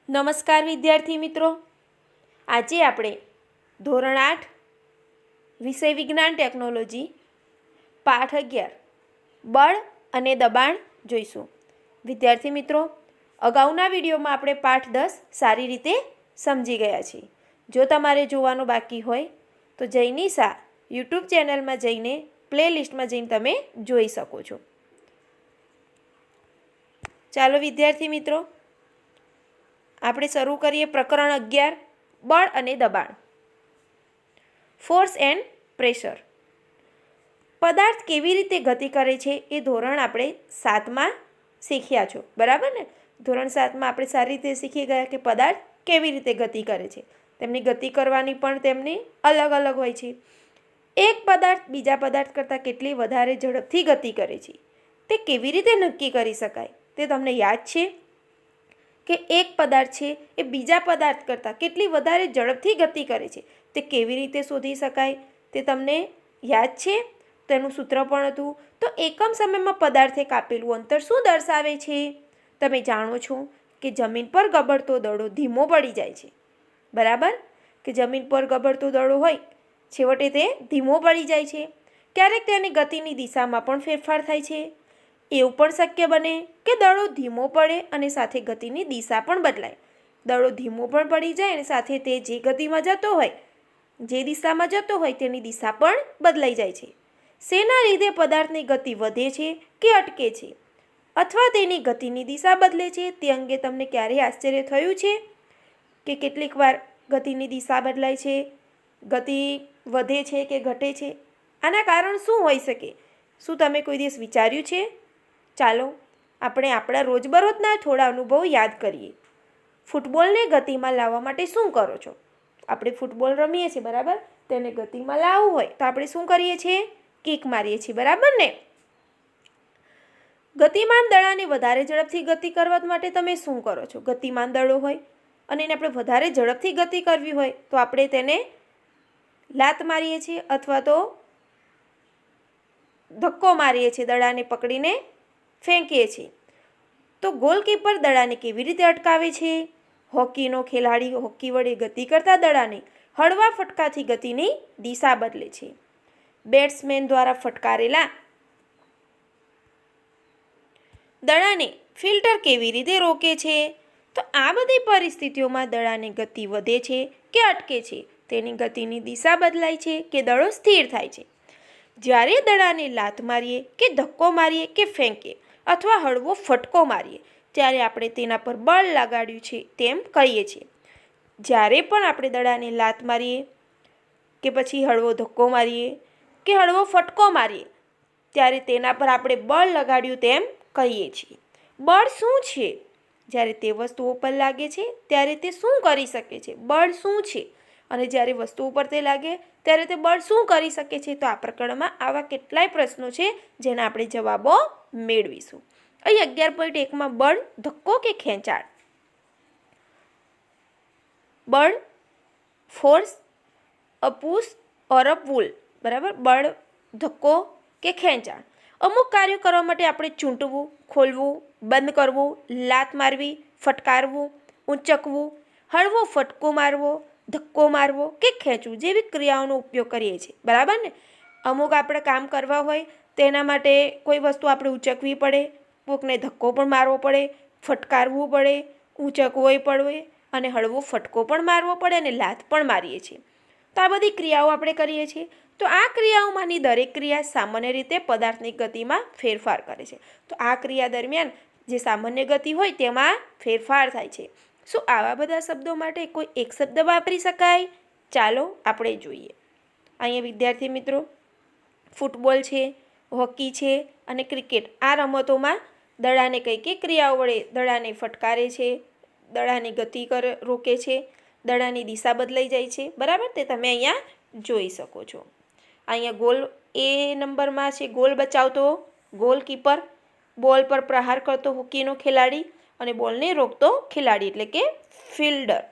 નમસ્કાર વિદ્યાર્થી મિત્રો, આજે આપણે ધોરણ 8 વિષય વિજ્ઞાન ટેકનોલોજી પાઠ 11 બળ અને દબાણ જોઈશું. વિદ્યાર્થી મિત્રો, અગાઉના વિડીયોમાં આપણે પાઠ 10 સારી રીતે સમજી ગયા છીએ. જો તમારે જોવાનું બાકી હોય તો જયનિશા યુટ્યુબ ચેનલમાં જઈને પ્લેલિસ્ટમાં જઈને તમે જોઈ શકો છો. ચાલો વિદ્યાર્થી મિત્રો, આપણે શરૂ કરીએ પ્રકરણ 11 બળ અને દબાણ. Force and pressure. પદાર્થ કેવી રીતે ગતિ કરે છે એ ધોરણ આપણે 7માં શીખ્યા છો, બરાબર ને? ધોરણ 7માં આપણે સારી રીતે શીખી ગયા કે પદાર્થ કેવી રીતે ગતિ કરે છે. તેમની ગતિ કરવાની પણ તેમની અલગ અલગ હોય છે. એક પદાર્થ બીજા પદાર્થ કરતાં કેટલી વધારે ઝડપથી ગતિ કરે છે તે કેવી રીતે નક્કી કરી શકાય તે તમને યાદ છે? કે એક પદાર્થ છે એ બીજા પદાર્થ કરતાં કેટલી વધારે ઝડપથી ગતિ કરે છે તે કેવી રીતે શોધી શકાય તે તમને યાદ છે? તેનું સૂત્ર પણ હતું. તો એકમ સમયમાં પદાર્થે કાપેલું અંતર શું દર્શાવે છે? તમે જાણો છો કે જમીન પર ગબડતો દડો ધીમો પડી જાય છે, બરાબર? કે જમીન પર ગબડતો દડો હોય છેવટે તે ધીમો પડી જાય છે. ક્યારેક તેની ગતિની દિશામાં પણ ફેરફાર થાય છે. એવું પણ શક્ય બને કે દડો ધીમો પડે અને સાથે ગતિની દિશા પણ બદલાય. દડો ધીમો પણ પડી જાય અને સાથે તે જે ગતિમાં જતો હોય, જે દિશામાં જતો હોય તેની દિશા પણ બદલાઈ જાય છે. શેના લીધે પદાર્થની ગતિ વધે છે કે અટકે છે અથવા તેની ગતિની દિશા બદલે છે તે અંગે તમને ક્યારેય આશ્ચર્ય થયું છે કે કેટલીક વાર ગતિની દિશા બદલાય છે, ગતિ વધે છે કે ઘટે છે? આના કારણ શું હોઈ શકે? શું તમે કોઈ દિવસ વિચાર્યું છે? ચાલો આપણે આપણા રોજબરોજના થોડા અનુભવો યાદ કરીએ. ફૂટબોલને ગતિમાં લાવવા માટે શું કરો છો? આપણે ફૂટબોલ રમીએ છીએ, બરાબર? તેને ગતિમાં લાવવું હોય તો આપણે શું કરીએ છીએ? કિક મારીએ છીએ, બરાબર ને? ગતિમાન દડાને વધારે ઝડપથી ગતિ કરવા માટે તમે શું કરો છો? ગતિમાન દડો હોય અને એને આપણે વધારે ઝડપથી ગતિ કરવી હોય તો આપણે તેને લાત મારીએ છીએ અથવા તો ધક્કો મારીએ છીએ, દડાને પકડીને ફેંકીએ છીએ. તો ગોલકીપર દડાને કેવી રીતે અટકાવે છે? હોકીનો ખેલાડી હોકી વડે ગતિ કરતા દડાને હળવા ફટકાથી ગતિની દિશા બદલે છે. બેટ્સમેન દ્વારા ફટકારેલા દડાને ફિલ્ટર કેવી રીતે રોકે છે? તો આ બધી પરિસ્થિતિઓમાં દડાની ગતિ વધે છે કે અટકે છે, તેની ગતિની દિશા બદલાય છે કે દડો સ્થિર થાય છે. જ્યારે દડાને લાત મારીએ કે ધક્કો મારીએ કે ફેંકીએ અથવા હળવો ફટકો મારીએ ત્યારે આપણે તેના પર બળ લગાડ્યું છે તેમ કહીએ છીએ. જ્યારે પણ આપણે દડાને લાત મારીએ કે પછી હળવો ધક્કો મારીએ કે હળવો ફટકો મારીએ ત્યારે તેના પર આપણે બળ લગાડ્યું તેમ કહીએ છીએ. બળ શું છે? જ્યારે તે વસ્તુઓ પર લાગે છે ત્યારે તે શું કરી શકે છે? બળ શું છે? અને જ્યારે વસ્તુ ઉપર તે લાગે ત્યારે તે બળ શું કરી શકે છે? તો આ પ્રકરણમાં આવા કેટલાય પ્રશ્નો છે જેના આપણે જવાબો મેળવીશું. અહીં 11.1માં બળ, ધક્કો કે ખેંચાણ. બળ, ફોર્સ, અ પુશ ઓર અ પુલ, બરાબર? બળ, ધક્કો કે ખેંચાણ. અમુક કાર્યો કરવા માટે આપણે ચૂંટવું, ખોલવું, બંધ કરવું, લાત મારવી, ફટકારવું, ઊંચકવું, હળવો ફટકો મારવો, ધક્કો મારવો કે ખેંચવું જેવી ક્રિયાઓનો ઉપયોગ કરીએ છીએ, બરાબર ને? અમુક આપણે કામ કરવા હોય તેના માટે કોઈ વસ્તુ આપણે ઊંચકવી પડે, કોકને ધક્કો પણ મારવો પડે, ફટકારવું પડે, ઊંચકવોય પડે અને હળવો ફટકો પણ મારવો પડે અને લાત પણ મારીએ છીએ. તો આ બધી ક્રિયાઓ આપણે કરીએ છીએ. તો આ ક્રિયાઓમાંની દરેક ક્રિયા સામાન્ય રીતે પદાર્થની ગતિમાં ફેરફાર કરે છે. તો આ ક્રિયા દરમિયાન જે સામાન્ય ગતિ હોય તેમાં ફેરફાર થાય છે. શું આવા બધા શબ્દો માટે કોઈ એક શબ્દ વાપરી શકાય? ચાલો આપણે જોઈએ. અહીંયા વિદ્યાર્થી મિત્રો, ફૂટબોલ છે, હોકી છે અને ક્રિકેટ આ રમતોમાં દડાને કઈ કઈ ક્રિયાઓ વડે દડાને ફટકારે છે, દડાની ગતિ રોકે છે, દડાની દિશા બદલાઈ જાય છે, બરાબર? તે તમે અહીંયા જોઈ શકો છો. અહીંયા ગોલ એ નંબરમાં છે ગોલ બચાવતો ગોલકીપર, બોલ પર પ્રહાર કરતો હોકીનો ખેલાડી અને બોલને રોકતો ખેલાડી એટલે કે ફિલ્ડર.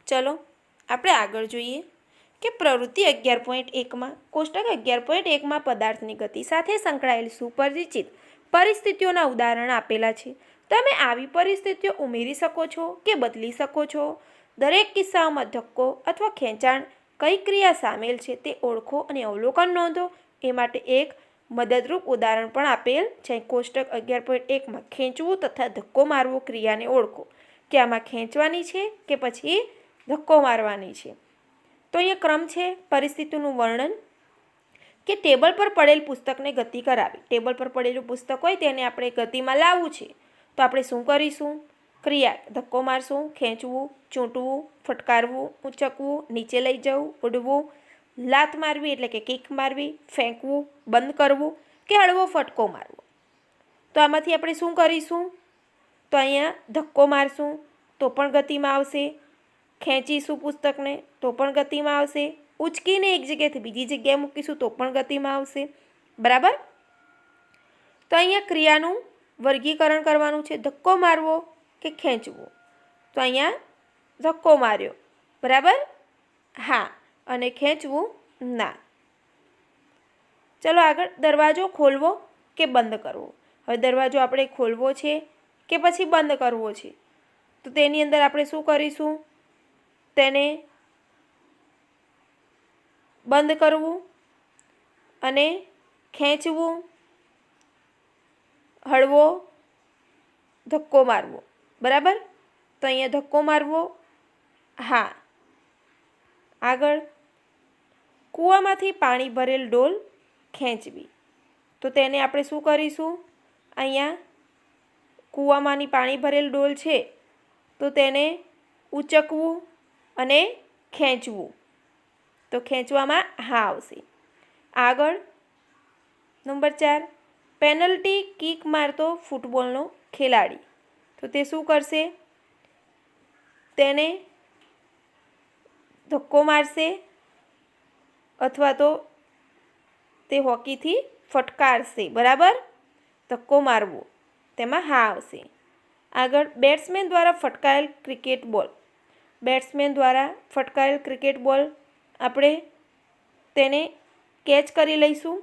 ચલો આપણે આગળ જોઈએ કે પ્રવૃત્તિ 11.1માં કોષ્ટક 11.1માં પદાર્થની ગતિ સાથે સંકળાયેલ સુપરિચિત પરિસ્થિતિઓના ઉદાહરણ આપેલા છે. તમે આવી પરિસ્થિતિઓ ઉમેરી શકો છો કે બદલી શકો છો. દરેક કિસ્સાઓમાં ધક્કો અથવા ખેંચાણ કઈ ક્રિયા સામેલ છે તે ઓળખો અને અવલોકન નોંધો. એ માટે એક મદદરૂપ ઉદાહરણ પણ આપેલ છે. કોષ્ટક 11.1માં ખેંચવું તથા ધક્કો મારવો ક્રિયાને ઓળખો કે આમાં ખેંચવાની છે કે પછી ધક્કો મારવાની છે. તો અહીંયા ક્રમ છે પરિસ્થિતિનું વર્ણન કે ટેબલ પર પડેલ પુસ્તકને ગતિ કરાવી. ટેબલ પર પડેલું પુસ્તક હોય તેને આપણે ગતિમાં લાવવું છે તો આપણે શું કરીશું? ક્રિયા ધક્કો મારશું, ખેંચવું, ચૂંટવું, ફટકારવું, ઊંચકવું, નીચે લઈ જવું, ઉડવું, લાત મારવી એટલે કે કિક મારવી, ફેંકવું, બંધ કરવું કે હળવો ફટકો મારવો. તો આમાંથી આપણે શું કરીશું? તો અહીંયા ધક્કો મારશું તો પણ ગતિમાં આવશે, ખેંચીશું પુસ્તકને તો પણ ગતિમાં આવશે, ઉચકીને એક જગ્યાએથી બીજી જગ્યાએ મૂકીશું તો પણ ગતિમાં આવશે. બરાબર? તો અહીંયા ક્રિયાનું વર્ગીકરણ કરવાનું છે. ધક્કો મારવો કે ખેંચવું? તો અહીંયા ધક્કો માર્યો. બરાબર? હા. અને ખેંચવું ના. ચલો આગળ. દરવાજો ખોલવો કે બંધ કરવો? હવે દરવાજો આપણે ખોલવો છે કે પછી બંધ કરવો છે? તો તેની અંદર આપણે શું કરીશું? તેને બંધ કરવું અને ખેંચવું, હળવો ધક્કો મારવો. બરાબર? તો અહીંયા ધક્કો મારવો. હા. આગળ. કૂવામાંથી પાણી ભરેલ ડોલ ખેંચવી. તો તેને આપણે શું કરીશું? અહીંયા કૂવામાંની પાણી ભરેલ ડોલ છે તો તેને ઊંચકવું અને ખેંચવું. તો ખેંચવામાં હા આવશે. આગળ. નંબર 4. પેનલ્ટી કિક મારતો ફૂટબોલનો ખેલાડી. તો તે શું કરશે? તેને ધક્કો મારશે અથવા તો તે હોકીથી ફટકારશે. બરાબર? ધક્કો મારવો તેમાં હા આવશે. આગળ. બેટ્સમેન દ્વારા ફટકારેલ ક્રિકેટ બોલ. બેટ્સમેન દ્વારા ફટકારેલ ક્રિકેટ બોલ આપણે તેને કેચ કરી લઈશું.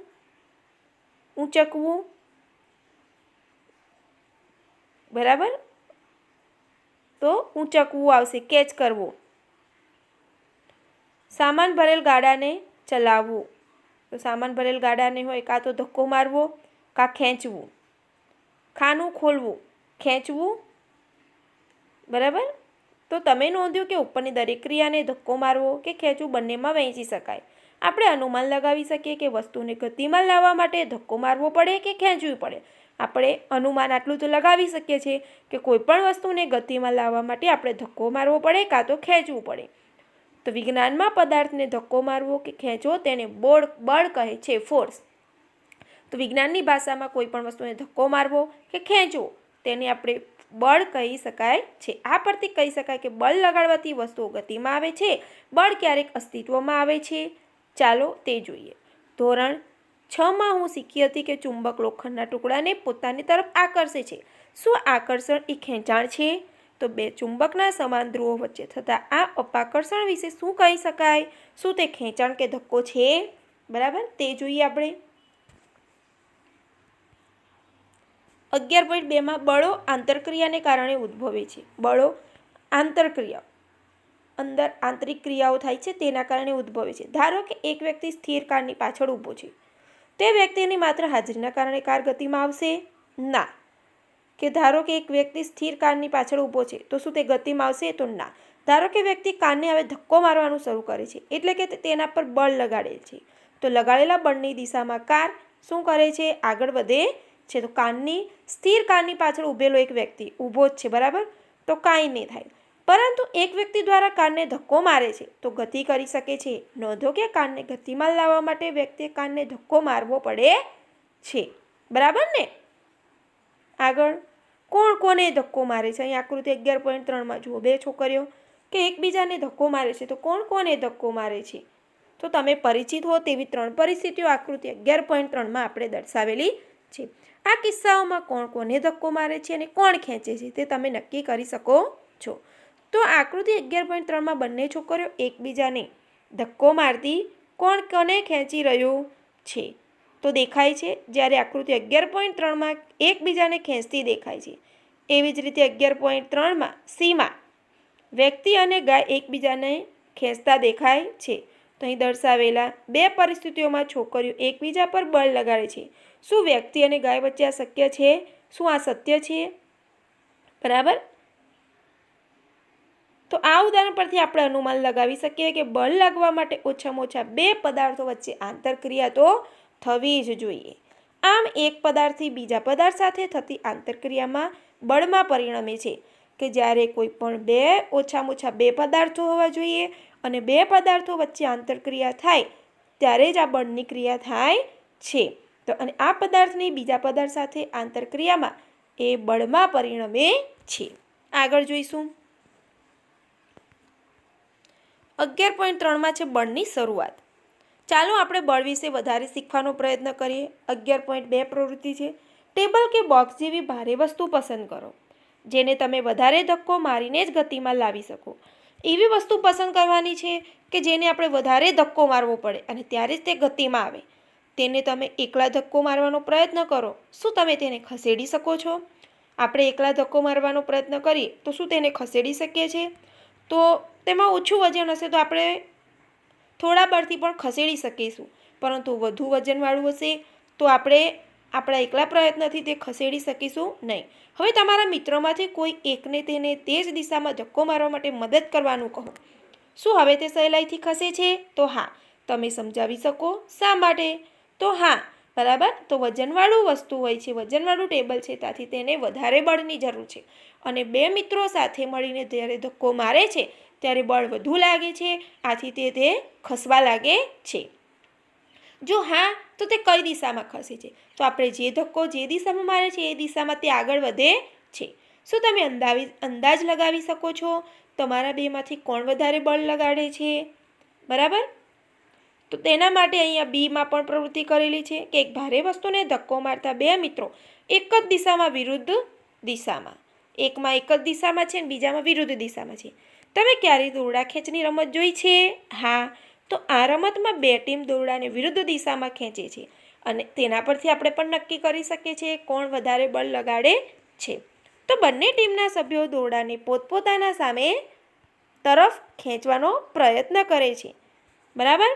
ઊંચકવું. બરાબર? તો ઊંચકવું આવશે, કેચ કરવો. સામાન ભરેલ ગાડાને ચલાવવું. તો સામાન ભરેલ ગાડાને હોય કાં તો ધક્કો મારવો કાં ખેંચવું. ખાનું ખોલવું, ખેંચવું. બરાબર? તો તમે નોંધ્યું કે ઉપરની દરેક ક્રિયાને ધક્કો મારવો કે ખેંચવું બંનેમાં વહેંચી શકાય. આપણે અનુમાન લગાવી શકીએ કે વસ્તુને ગતિમાં લાવવા માટે ધક્કો મારવો પડે કે ખેંચવું પડે. આપણે અનુમાન આટલું તો લગાવી શકીએ છીએ કે કોઈપણ વસ્તુને ગતિમાં લાવવા માટે આપણે ધક્કો મારવો પડે કાં તો ખેંચવું પડે. તો વિજ્ઞાનમાં પદાર્થને ધક્કો મારવો કે ખેંચવો તેને બળ કહે છે, ફોર્સ. તો વિજ્ઞાનની ભાષામાં કોઈપણ વસ્તુને ધક્કો મારવો કે ખેંચવો તેને આપણે બળ કહી શકાય છે. આ પરથી કહી શકાય કે બળ લગાડવાથી વસ્તુઓ ગતિમાં આવે છે. બળ ક્યારેક અસ્તિત્વમાં આવે છે. ચાલો તે જોઈએ. ધોરણ 6માં હું શીખી હતી કે ચુંબક લોખંડના ટુકડાને પોતાની તરફ આકર્ષે છે. શું આકર્ષણ એ ખેંચાણ છે? તો બે ચુંબકના સમાન ધ્રુવો વચ્ચે થતા આ અપાકર્ષણ વિશે શું કહી શકાય? શું તે ખેંચાણ કે ધક્કો છે? બરાબર? તે જોઈએ આપણે. 11.2માં બળો આંતરક્રિયાને કારણે ઉદ્ભવે છે. બળો આંતરક્રિયા અંદર આંતરિક ક્રિયાઓ થાય છે તેના કારણે ઉદ્ભવે છે. ધારો કે એક વ્યક્તિ સ્થિર કારની પાછળ ઊભો છે. તે વ્યક્તિની માત્ર હાજરીના કારણે કાર ગતિમાં આવશે? ના. કે ધારો કે એક વ્યક્તિ સ્થિર કારની પાછળ ઊભો છે તો શું તે ગતિમાં આવશે? તો ના. ધારો કે વ્યક્તિ કારને હવે ધક્કો મારવાનું શરૂ કરે છે એટલે કે તેના પર બળ લગાડેલ છે. તો લગાડેલા બળની દિશામાં કાર શું કરે છે? આગળ વધે છે. તો સ્થિર કારની પાછળ ઊભેલો એક વ્યક્તિ ઊભો જ છે. બરાબર? તો કાંઈ નહીં થાય. પરંતુ એક વ્યક્તિ દ્વારા કારને ધક્કો મારે છે તો ગતિ કરી શકે છે. નોંધો કે કારને ગતિમાં લાવવા માટે વ્યક્તિએ કારને ધક્કો મારવો પડે છે. બરાબર ને? આગળ. કોણ કોને ધક્કો મારે છે? અહીં આકૃતિ 11.3માં જુઓ. બે છોકરીઓ કે એકબીજાને ધક્કો મારે છે તો કોણ કોને ધક્કો મારે છે? તો તમે પરિચિત હો તેવી 3 પરિસ્થિતિઓ આકૃતિ 11.3માં આપણે દર્શાવેલી છે. આ કિસ્સાઓમાં કોણ કોને ધક્કો મારે છે અને કોણ ખેંચે છે તે તમે નક્કી કરી શકો છો. તો આકૃતિ 11.3માં બંને છોકરીઓ એકબીજાને ધક્કો મારતી કોણ કોને ખેંચી રહ્યું છે તો દેખાય છે. જ્યારે આકૃતિ 11.3માં એકબીજાને ખેંચતી દેખાય છે. એવી જ રીતે 11.3માં સીમાં વ્યક્તિ અને ગાય એકબીજાને ખેંચતા દેખાય છે. તો અહીં દર્શાવેલા બે પરિસ્થિતિઓમાં છોકરીઓ એકબીજા પર બળ લગાડે છે. શું વ્યક્તિ અને ગાય વચ્ચે આ શક્ય છે? શું આ સત્ય છે? બરાબર. તો આ ઉદાહરણ પરથી આપણે અનુમાન લગાવી શકીએ કે બળ લાગવા માટે ઓછામાં ઓછા બે પદાર્થો વચ્ચે આંતરક્રિયા તો થવી જ જોઈએ. આમ એક પદાર્થથી બીજા પદાર્થ સાથે થતી આંતરક્રિયામાં બળમાં પરિણમે છે કે જ્યારે કોઈ પણ ઓછામાં ઓછા બે પદાર્થો હોવા જોઈએ અને બે પદાર્થો વચ્ચે આંતરક્રિયા થાય ત્યારે જ આ બળની ક્રિયા થાય છે. તો અને આ પદાર્થની બીજા પદાર્થ સાથે આંતરક્રિયામાં એ બળમાં પરિણમે છે. આગળ જોઈશું. 11.3માં છે બળની શરૂઆત. ચાલો આપણે બળ વિશે વધારે શીખવાનો પ્રયત્ન કરીએ. 11.2 પ્રવૃત્તિ છે. ટેબલ કે બોક્સ જેવી ભારે વસ્તુ પસંદ કરો જેને તમે વધારે ધક્કો મારીને જ ગતિમાં લાવી શકો. એવી વસ્તુ પસંદ કરવાની છે કે જેને આપણે વધારે ધક્કો મારવો પડે અને ત્યારે જ તે ગતિમાં આવે. તેને તમે એકલા ધક્કો મારવાનો પ્રયત્ન કરો. શું તમે તેને ખસેડી શકો છો? આપણે એકલા ધક્કો મારવાનો પ્રયત્ન કરીએ તો શું તેને ખસેડી શકીએ છીએ? તો તેમાં ઓછું વજન હશે તો આપણે થોડા બળથી પણ ખસેડી શકીશું, પરંતુ વધુ વજનવાળું હશે તો આપણે આપણા એકલા પ્રયત્નથી તે ખસેડી શકીશું નહીં. હવે તમારા મિત્રોમાંથી કોઈ એકને તેને તે જ દિશામાં ધક્કો મારવા માટે મદદ કરવાનું કહો. શું હવે તે સહેલાઈથી ખસે છે? તો હા. તમે સમજાવી શકો શા માટે? તો હા, બરાબર. તો વજનવાળું વસ્તુ હોય છે, વજનવાળું ટેબલ છે, ત્યાંથી તેને વધારે બળની જરૂર છે અને બે મિત્રો સાથે મળીને જ્યારે ધક્કો મારે છે ત્યારે બળ વધુ લાગે છે, આથી તે ખસવા લાગે છે. જો હા તો તે કઈ દિશામાં ખસે છે? તો આપણે જે ધક્કો જે દિશામાં મારે છે એ દિશામાં તે આગળ વધે છે. શું તમે અંદાજ લગાવી શકો છો તમારા બેમાંથી કોણ વધારે બળ લગાડે છે? બરાબર. તો તેના માટે અહીંયા બીમાં પણ પ્રવૃત્તિ કરેલી છે કે એક ભારે વસ્તુને ધક્કો મારતા બે મિત્રો એક જ દિશામાં વિરુદ્ધ દિશામાં, એકમાં એક જ દિશામાં છે અને બીજામાં વિરુદ્ધ દિશામાં છે. તમે ક્યારેય દોરડા ખેંચની રમત જોઈ છે? હા. તો આ રમતમાં બે ટીમ દોરડાને વિરુદ્ધ દિશામાં ખેંચે છે અને તેના પરથી આપણે પણ નક્કી કરી શકીએ છીએ કોણ વધારે બળ લગાડે છે. તો બંને ટીમના સભ્યો દોરડાને પોતપોતાના સામે તરફ ખેંચવાનો પ્રયત્ન કરે છે. બરાબર.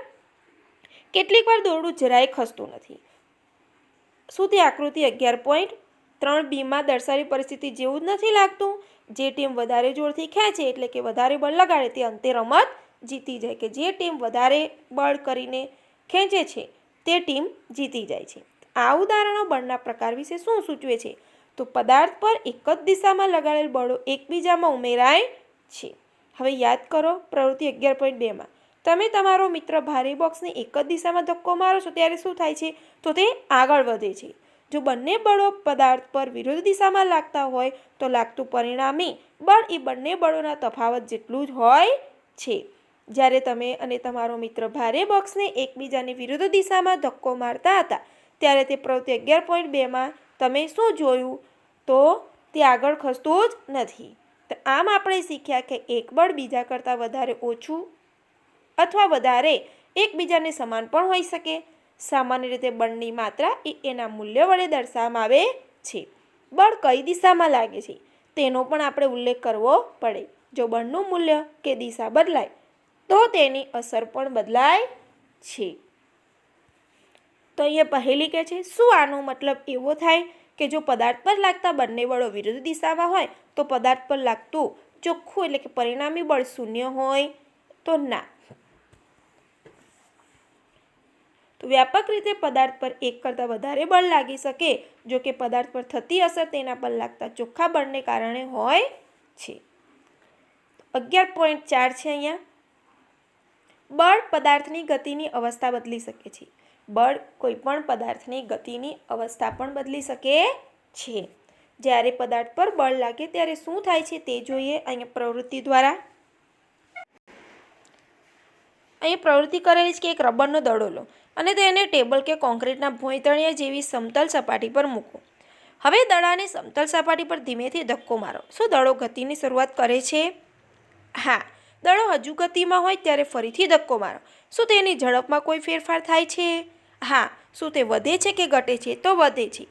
કેટલીક વાર દોરડું જરાય ખસતું નથી. શું તે આકૃતિ 11.3બીમાં દર્શાવેલી પરિસ્થિતિ જેવું જ નથી લાગતું? જે ટીમ વધારે જોરથી ખેંચે એટલે કે વધારે બળ લગાડે તે અંતે રમત જીતી જાય, કે જે ટીમ વધારે બળ કરીને ખેંચે છે તે ટીમ જીતી જાય છે. આ ઉદાહરણો બળના પ્રકાર વિશે શું સૂચવે છે? તો પદાર્થ પર એક જ દિશામાં લગાડેલ બળો એકબીજામાં ઉમેરાય છે. હવે યાદ કરો પ્રવૃત્તિ 11.2માં તમે તમારો મિત્ર ભારે બોક્સને એક જ દિશામાં ધક્કો મારો છો ત્યારે શું થાય છે? તો તે આગળ વધે છે. જો બંને બળો પદાર્થ પર વિરુદ્ધ દિશામાં લાગતા હોય તો લાગતું પરિણામી બળ એ બંને બળોના તફાવત જેટલું જ હોય છે. જ્યારે તમે અને તમારો મિત્ર ભારે બોક્સને એકબીજાની વિરુદ્ધ દિશામાં ધક્કો મારતા હતા ત્યારે તે પ્રવૃત્તિ 11.2માં તમે શું જોયું? તો તે આગળ ખસતું જ નથી. તો આમ આપણે શીખ્યા કે એક બળ બીજા કરતાં વધારે ઓછું અથવા વધારે એકબીજાને સમાન પણ હોઈ શકે. સામાન્ય રીતે બળની માત્રા એ એના મૂલ્ય વડે દર્શાવવામાં આવે છે. બળ કઈ દિશામાં લાગે છે તેનો પણ આપણે ઉલ્લેખ કરવો પડે. જો બળનું મૂલ્ય કે દિશા બદલાય તો તેની અસર પણ બદલાય છે. તો અહીંયા પહેલી કે છે શું આનો મતલબ એવો થાય કે જો પદાર્થ પર લાગતા બંને બળો વિરુદ્ધ દિશામાં હોય તો પદાર્થ પર લાગતું ચોખ્ખું એટલે કે પરિણામી બળ શૂન્ય હોય? તો ના. તો વ્યાપક રીતે પદાર્થ પર એક કરતાં વધારે બળ લાગી શકે, જો કે પદાર્થ પર થતી અસર તેના પર લાગતા ચોખ્ખા બળને કારણે હોય છે. 11.4 છે અહીંયા. બળ પદાર્થની ગતિની અવસ્થા બદલી શકે છે. બળ કોઈપણ પદાર્થની ગતિની અવસ્થા પણ બદલી શકે છે. જ્યારે પદાર્થ પર બળ લાગે ત્યારે શું થાય છે તે જોઈએ અહીંયા પ્રવૃત્તિ દ્વારા. અહીં પ્રવૃત્તિ કરેલી છે કે એક રબરનો દડો લો અને તેને ટેબલ કે કોન્ક્રીટના ભોંયતળિયા જેવી સમતલ સપાટી પર મૂકો. હવે દડાને સમતલ સપાટી પર ધીમેથી ધક્કો મારો. શું દડો ગતિની શરૂઆત કરે છે? હા. દડો હજુ ગતિમાં હોય ત્યારે ફરીથી ધક્કો મારો. શું તેની ઝડપમાં કોઈ ફેરફાર થાય છે? હા. શું તે વધે છે કે ઘટે છે? તો વધે છે.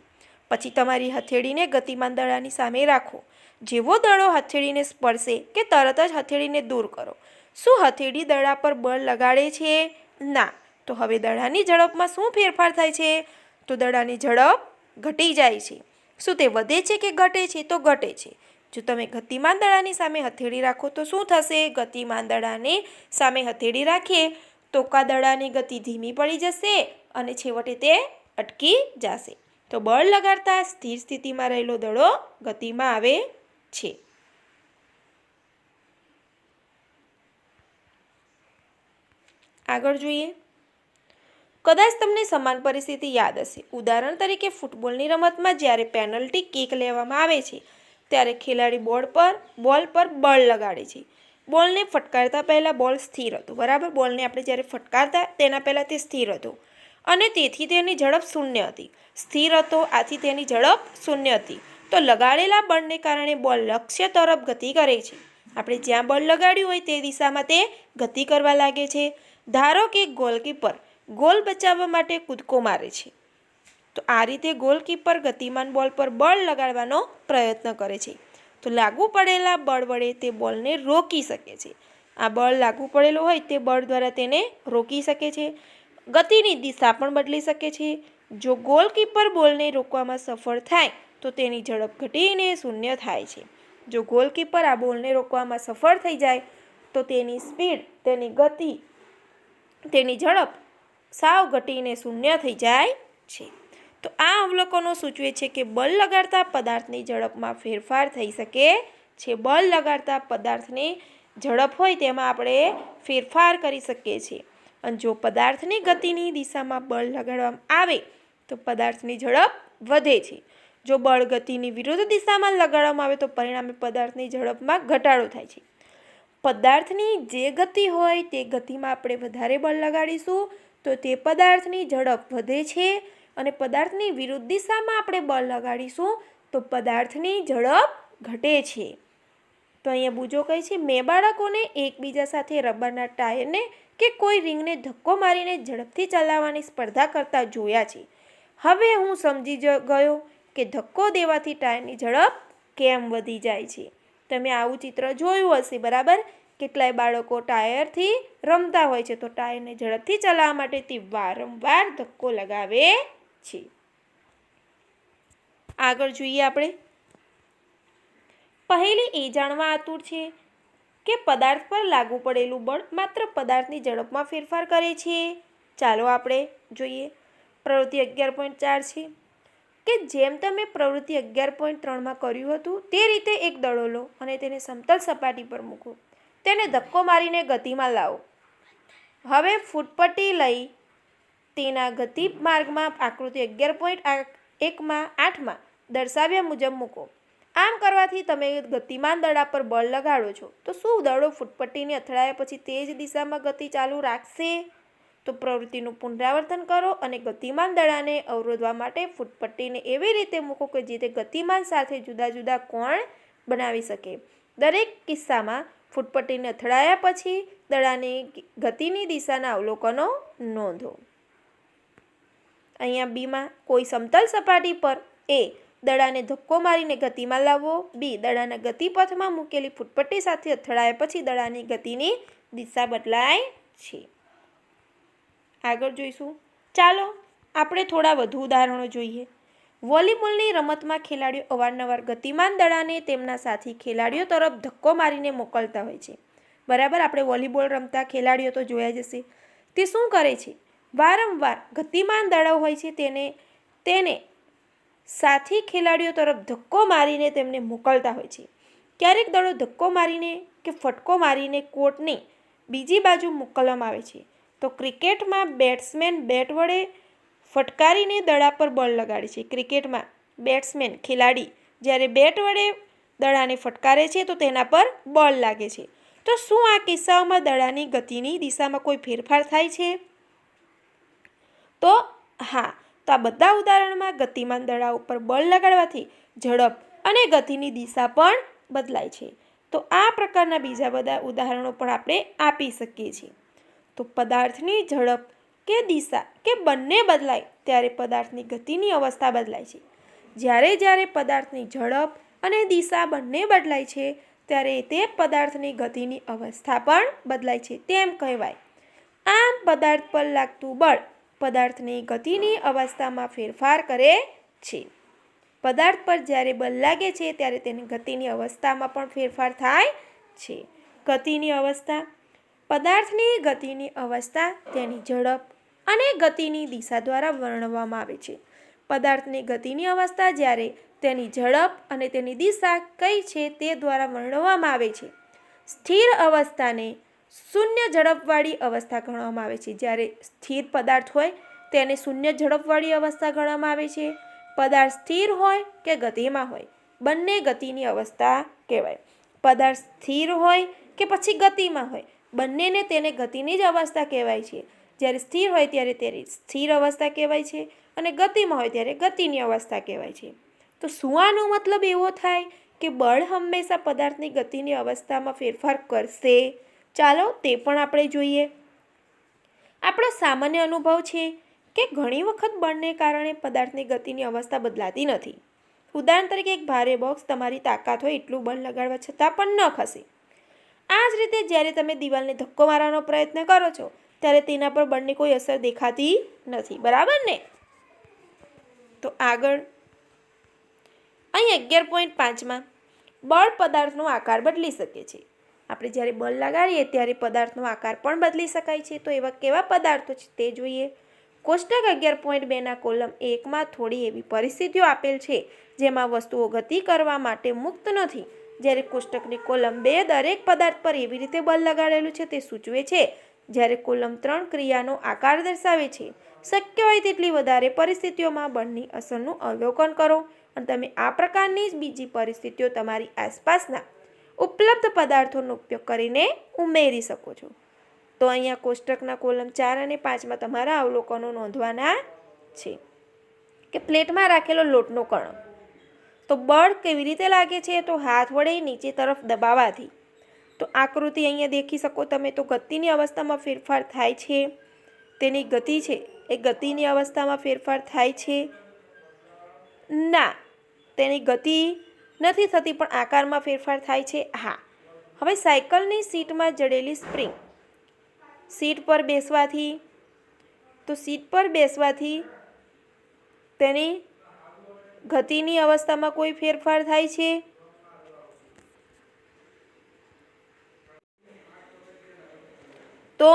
પછી તમારી હથેળીને ગતિમાન દડાની સામે રાખો જેવો દડો હથેળીને સ્પર્શે કે તરત જ હથેળીને દૂર કરો. શું હથેળી દડા પર બળ લગાડે છે? ના. તો હવે દડાની ઝડપમાં શું ફેરફાર થાય છે? તો દડાની ઝડપ ઘટી જાય છે. શું તે વધે છે કે ઘટે છે? તો ઘટે છે. જો તમે ગતિમાન દડાની સામે હથેળી રાખો તો શું થશે? ગતિમાન દડાની સામે હથેળી રાખીએ તો દડાની ગતિ ધીમી પડી જશે અને છેવટે તે અટકી જશે. તો બળ લગાડતા સ્થિર સ્થિતિમાં રહેલો દડો ગતિમાં આવે છે. આગળ જોઈએ. કદાચ તમને સમાન પરિસ્થિતિ યાદ હશે. ઉદાહરણ તરીકે ફૂટબોલની રમતમાં જ્યારે પેનલ્ટી કિક લેવામાં આવે છે ત્યારે ખેલાડી બોલ પર બળ લગાડે છે. બોલને ફટકારતા પહેલાં બોલ સ્થિર હતો. બરાબર, બોલને આપણે જ્યારે ફટકારતા તેના પહેલાં તે સ્થિર હતો અને તેથી તેની ઝડપ શૂન્ય હતી. સ્થિર હતો, આથી તેની ઝડપ શૂન્ય હતી. તો લગાડેલા બળને કારણે બોલ લક્ષ્ય તરફ ગતિ કરે છે. આપણે જ્યાં બળ લગાડ્યું હોય તે દિશામાં તે ગતિ કરવા લાગે છે. ધારો કે ગોલકીપર ગોલ બચાવવા માટે કૂદકો મારે છે. તો આ રીતે ગોલકીપર ગતિમાન બોલ પર બળ લગાડવાનો પ્રયત્ન કરે છે. તો લાગુ પડેલા બળ વડે તે બોલને રોકી શકે છે. આ બળ લાગુ પડેલું હોય તે બળ દ્વારા તેને રોકી શકે છે. ગતિની દિશા પણ બદલી શકે છે. જો ગોલકીપર બોલને રોકવામાં સફળ થાય તો તેની ઝડપ ઘટીને શૂન્ય થાય છે. જો ગોલકીપર આ બોલને રોકવામાં સફળ થઈ જાય તો તેની સ્પીડ, તેની ગતિ, તેની ઝડપ સાવ ઘટીને શૂન્ય થઈ જાય છે. તો આ અવલોકનો સૂચવે છે કે બળ લગાડતા પદાર્થની ઝડપમાં ફેરફાર થઈ શકે છે. બળ લગાડતા પદાર્થની ઝડપ હોય તેમાં આપણે ફેરફાર કરી શકીએ છીએ. અને જો પદાર્થની ગતિની દિશામાં બળ લગાડવામાં આવે તો પદાર્થની ઝડપ વધે છે. જો બળ ગતિની વિરુદ્ધ દિશામાં લગાડવામાં આવે તો પરિણામે પદાર્થની ઝડપમાં ઘટાડો થાય છે. પદાર્થની જે ગતિ હોય તે ગતિમાં આપણે વધારે બળ લગાડીશું તો તે પદાર્થની ઝડપ વધે છે અને પદાર્થની વિરુદ્ધ દિશામાં આપણે બળ લગાડીશું તો પદાર્થની ઝડપ ઘટે છે. તો અહીંયા બુજો કહે છે, મેં બાળકોને એકબીજા સાથે રબરના ટાયરને કે કોઈ રિંગને ધક્કો મારીને ઝડપથી ચલાવવાની સ્પર્ધા કરતા જોયા છે. હવે હું સમજી ગયો કે ધક્કો દેવાથી ટાયરની ઝડપ કેમ વધી જાય છે. તમે આવું ચિત્ર જોયું હશે, બરાબર? કેટલાય બાળકો ટાયરથી રમતા હોય છે તો ટાયરને ઝડપથી ચલાવવા માટે તે વારંવાર ધક્કો લગાવે છે. આગળ જોઈએ આપણે. પહેલી એ જાણવા આતુર છે કે પદાર્થ પર લાગુ પડેલું બળ માત્ર પદાર્થની ઝડપમાં ફેરફાર કરે છે. ચાલો આપણે જોઈએ. પ્રવૃત્તિ 11.4 છે કે જેમ તમે પ્રવૃત્તિ 11.3માં કર્યું હતું તે રીતે એક દડો લો અને તેને સમતલ સપાટી પર મૂકો. તેને ધક્કો મારીને ગતિમાં લાવો. હવે ફૂટપટ્ટી લઈ તેના ગતિ માર્ગમાં આકૃતિ 11.8માં દર્શાવ્યા મુજબ મૂકો. આમ કરવાથી તમે ગતિમાન દડા પર બળ લગાડો છો તો શું દડો ફૂટપટ્ટીને અથડાયા પછી તે જ દિશામાં ગતિ ચાલુ રાખશે? તો પ્રવૃત્તિનું પુનરાવર્તન કરો અને ગતિમાન દડાને અવરોધવા માટે ફૂટપટ્ટીને એવી રીતે મૂકો કે જે તે ગતિમાન સાથે જુદા જુદા કોણ બનાવી શકે. દરેક કિસ્સામાં ફૂટપટ્ટીને અથડાયા પછી દડાની ગતિની દિશાના અવલોકનો નોંધો. અહીંયા બીમાં કોઈ સમતલ સપાટી પર એ દડાને ધક્કો મારીને ગતિમાં લાવવો. બી દડાના ગતિપથમાં મૂકેલી ફૂટપટ્ટી સાથે અથડાયા પછી દડાની ગતિની દિશા બદલાય છે. આગળ જોઈશું. ચાલો આપણે થોડા વધુ ઉદાહરણો જોઈએ. વોલીબોલની રમતમાં ખેલાડીઓ અવારનવાર ગતિમાન દડાને તેમના સાથી ખેલાડીઓ તરફ ધક્કો મારીને મોકલતા હોય છે. બરાબર, આપણે વોલીબોલ રમતા ખેલાડીઓ તો જોયા જ હશે. તે શું કરે છે? વારંવાર ગતિમાન દડો હોય છે તેને સાથી ખેલાડીઓ તરફ ધક્કો મારીને તેમને મોકલતા હોય છે. ક્યારેક દડો ધક્કો મારીને કે ફટકો મારીને કોર્ટની બીજી બાજુ મોકલવામાં આવે છે. તો ક્રિકેટમાં બેટ્સમેન બેટ વડે ફટકારીને દડા પર બળ લગાડે છે. ક્રિકેટમાં બેટ્સમેન ખેલાડી જ્યારે બેટ વડે દડાને ફટકારે છે તો તેના પર બળ લાગે છે. તો શું આ કિસ્સાઓમાં દડાની ગતિની દિશામાં કોઈ ફેરફાર થાય છે? તો હા. તો આ બધા ઉદાહરણમાં ગતિમાન દડા ઉપર બળ લગાડવાથી ઝડપ અને ગતિની દિશા પણ બદલાય છે. તો આ પ્રકારના બીજા બધા ઉદાહરણો પણ આપણે આપી શકીએ છીએ. તો પદાર્થની ઝડપ કે દિશા કે બંને બદલાય ત્યારે પદાર્થની ગતિની અવસ્થા બદલાય છે. જ્યારે પદાર્થની ઝડપ અને દિશા બંને બદલાય છે ત્યારે તે પદાર્થની ગતિની અવસ્થા પણ બદલાય છે તેમ કહેવાય. આમ પદાર્થ પર લાગતું બળ પદાર્થની ગતિની અવસ્થામાં ફેરફાર કરે છે. પદાર્થ પર જ્યારે બળ લાગે છે ત્યારે તેની ગતિની અવસ્થામાં પણ ફેરફાર થાય છે. ગતિની અવસ્થા. પદાર્થની ગતિની અવસ્થા તેની ઝડપ અને ગતિની દિશા દ્વારા વર્ણવવામાં આવે છે. પદાર્થની ગતિની અવસ્થા જ્યારે તેની ઝડપ અને તેની દિશા કઈ છે તે દ્વારા વર્ણવવામાં આવે છે. સ્થિર અવસ્થાને શૂન્ય ઝડપવાળી અવસ્થા ગણવામાં આવે છે. જ્યારે સ્થિર પદાર્થ હોય તેને શૂન્ય ઝડપવાળી અવસ્થા ગણવામાં આવે છે. પદાર્થ સ્થિર હોય કે ગતિમાં હોય બંને ગતિની અવસ્થા કહેવાય. પદાર્થ સ્થિર હોય કે પછી ગતિમાં હોય બંનેને તેને ગતિની જ અવસ્થા કહેવાય છે. જ્યારે સ્થિર હોય ત્યારે તેની સ્થિર અવસ્થા કહેવાય છે અને ગતિમાં હોય ત્યારે ગતિની અવસ્થા કહેવાય છે. તો શું આનો મતલબ એવો થાય કે બળ હંમેશા પદાર્થની ગતિની અવસ્થામાં ફેરફાર કરશે? ચાલો તે પણ આપણે જોઈએ. આપણો સામાન્ય અનુભવ છે કે ઘણી વખત બળને કારણે પદાર્થની ગતિની અવસ્થા બદલાતી નથી. ઉદાહરણ તરીકે એક ભારે બોક્સ તમારી તાકાત હોય એટલું બળ લગાડવા છતાં પણ ન ખસે. આ જ રીતે જ્યારે તમે દિવાલને ધક્કો મારવાનો પ્રયત્ન કરો છો ત્યારે તેના પર બળની કોઈ અસર દેખાતી નથી. બરાબર ને? તો આગળ અહીં 11.5માં બળ પદાર્થનો આકાર બદલી શકે છે. આપણે જ્યારે બળ લગાડીએ ત્યારે પદાર્થનો આકાર પણ બદલી શકાય છે. તો એવા કેવા પદાર્થો છે તે જોઈએ. કોષ્ટક 11.2ના કોલમ 1માં થોડી એવી પરિસ્થિતિઓ આપેલ છે જેમાં વસ્તુઓ ગતિ કરવા માટે મુક્ત નથી. જ્યારે કોષ્ટકની કોલમ 2 દરેક પદાર્થ પર એવી રીતે બળ લગાડેલું છે તે સૂચવે છે. જ્યારે કોલમ 3 ક્રિયાનો આકાર દર્શાવે છે. શક્ય હોય તેટલી વધારે પરિસ્થિતિઓમાં બળની અસરનું અવલોકન કરો અને તમે આ પ્રકારની જ બીજી પરિસ્થિતિઓ તમારી આસપાસના ઉપલબ્ધ પદાર્થોનો ઉપયોગ કરીને ઉમેરી શકો છો. તો અહીંયા કોષ્ટકના કોલમ 4 અને 5માં તમારા અવલોકનો નોંધવાના છે. કે પ્લેટમાં રાખેલો લોટનો કણ. તો બળ કેવી રીતે લાગે છે? તો હાથ વડે નીચે તરફ દબાવવાથી. તો આકૃતિ અહીંયા દેખી શકો તમે. તો ગતિની અવસ્થામાં ફેરફાર થાય છે. તેની ગતિ છે એ ગતિની અવસ્થામાં ફેરફાર થાય છે? ના, તેની ગતિ નથી થતી પણ આકારમાં ફેરફાર થાય છે. હા. હવે સાયકલની સીટમાં જડેલી સ્પ્રિંગ. સીટ પર બેસવાથી તેની ગતિની અવસ્થામાં કોઈ ફેરફાર થાય છે? તો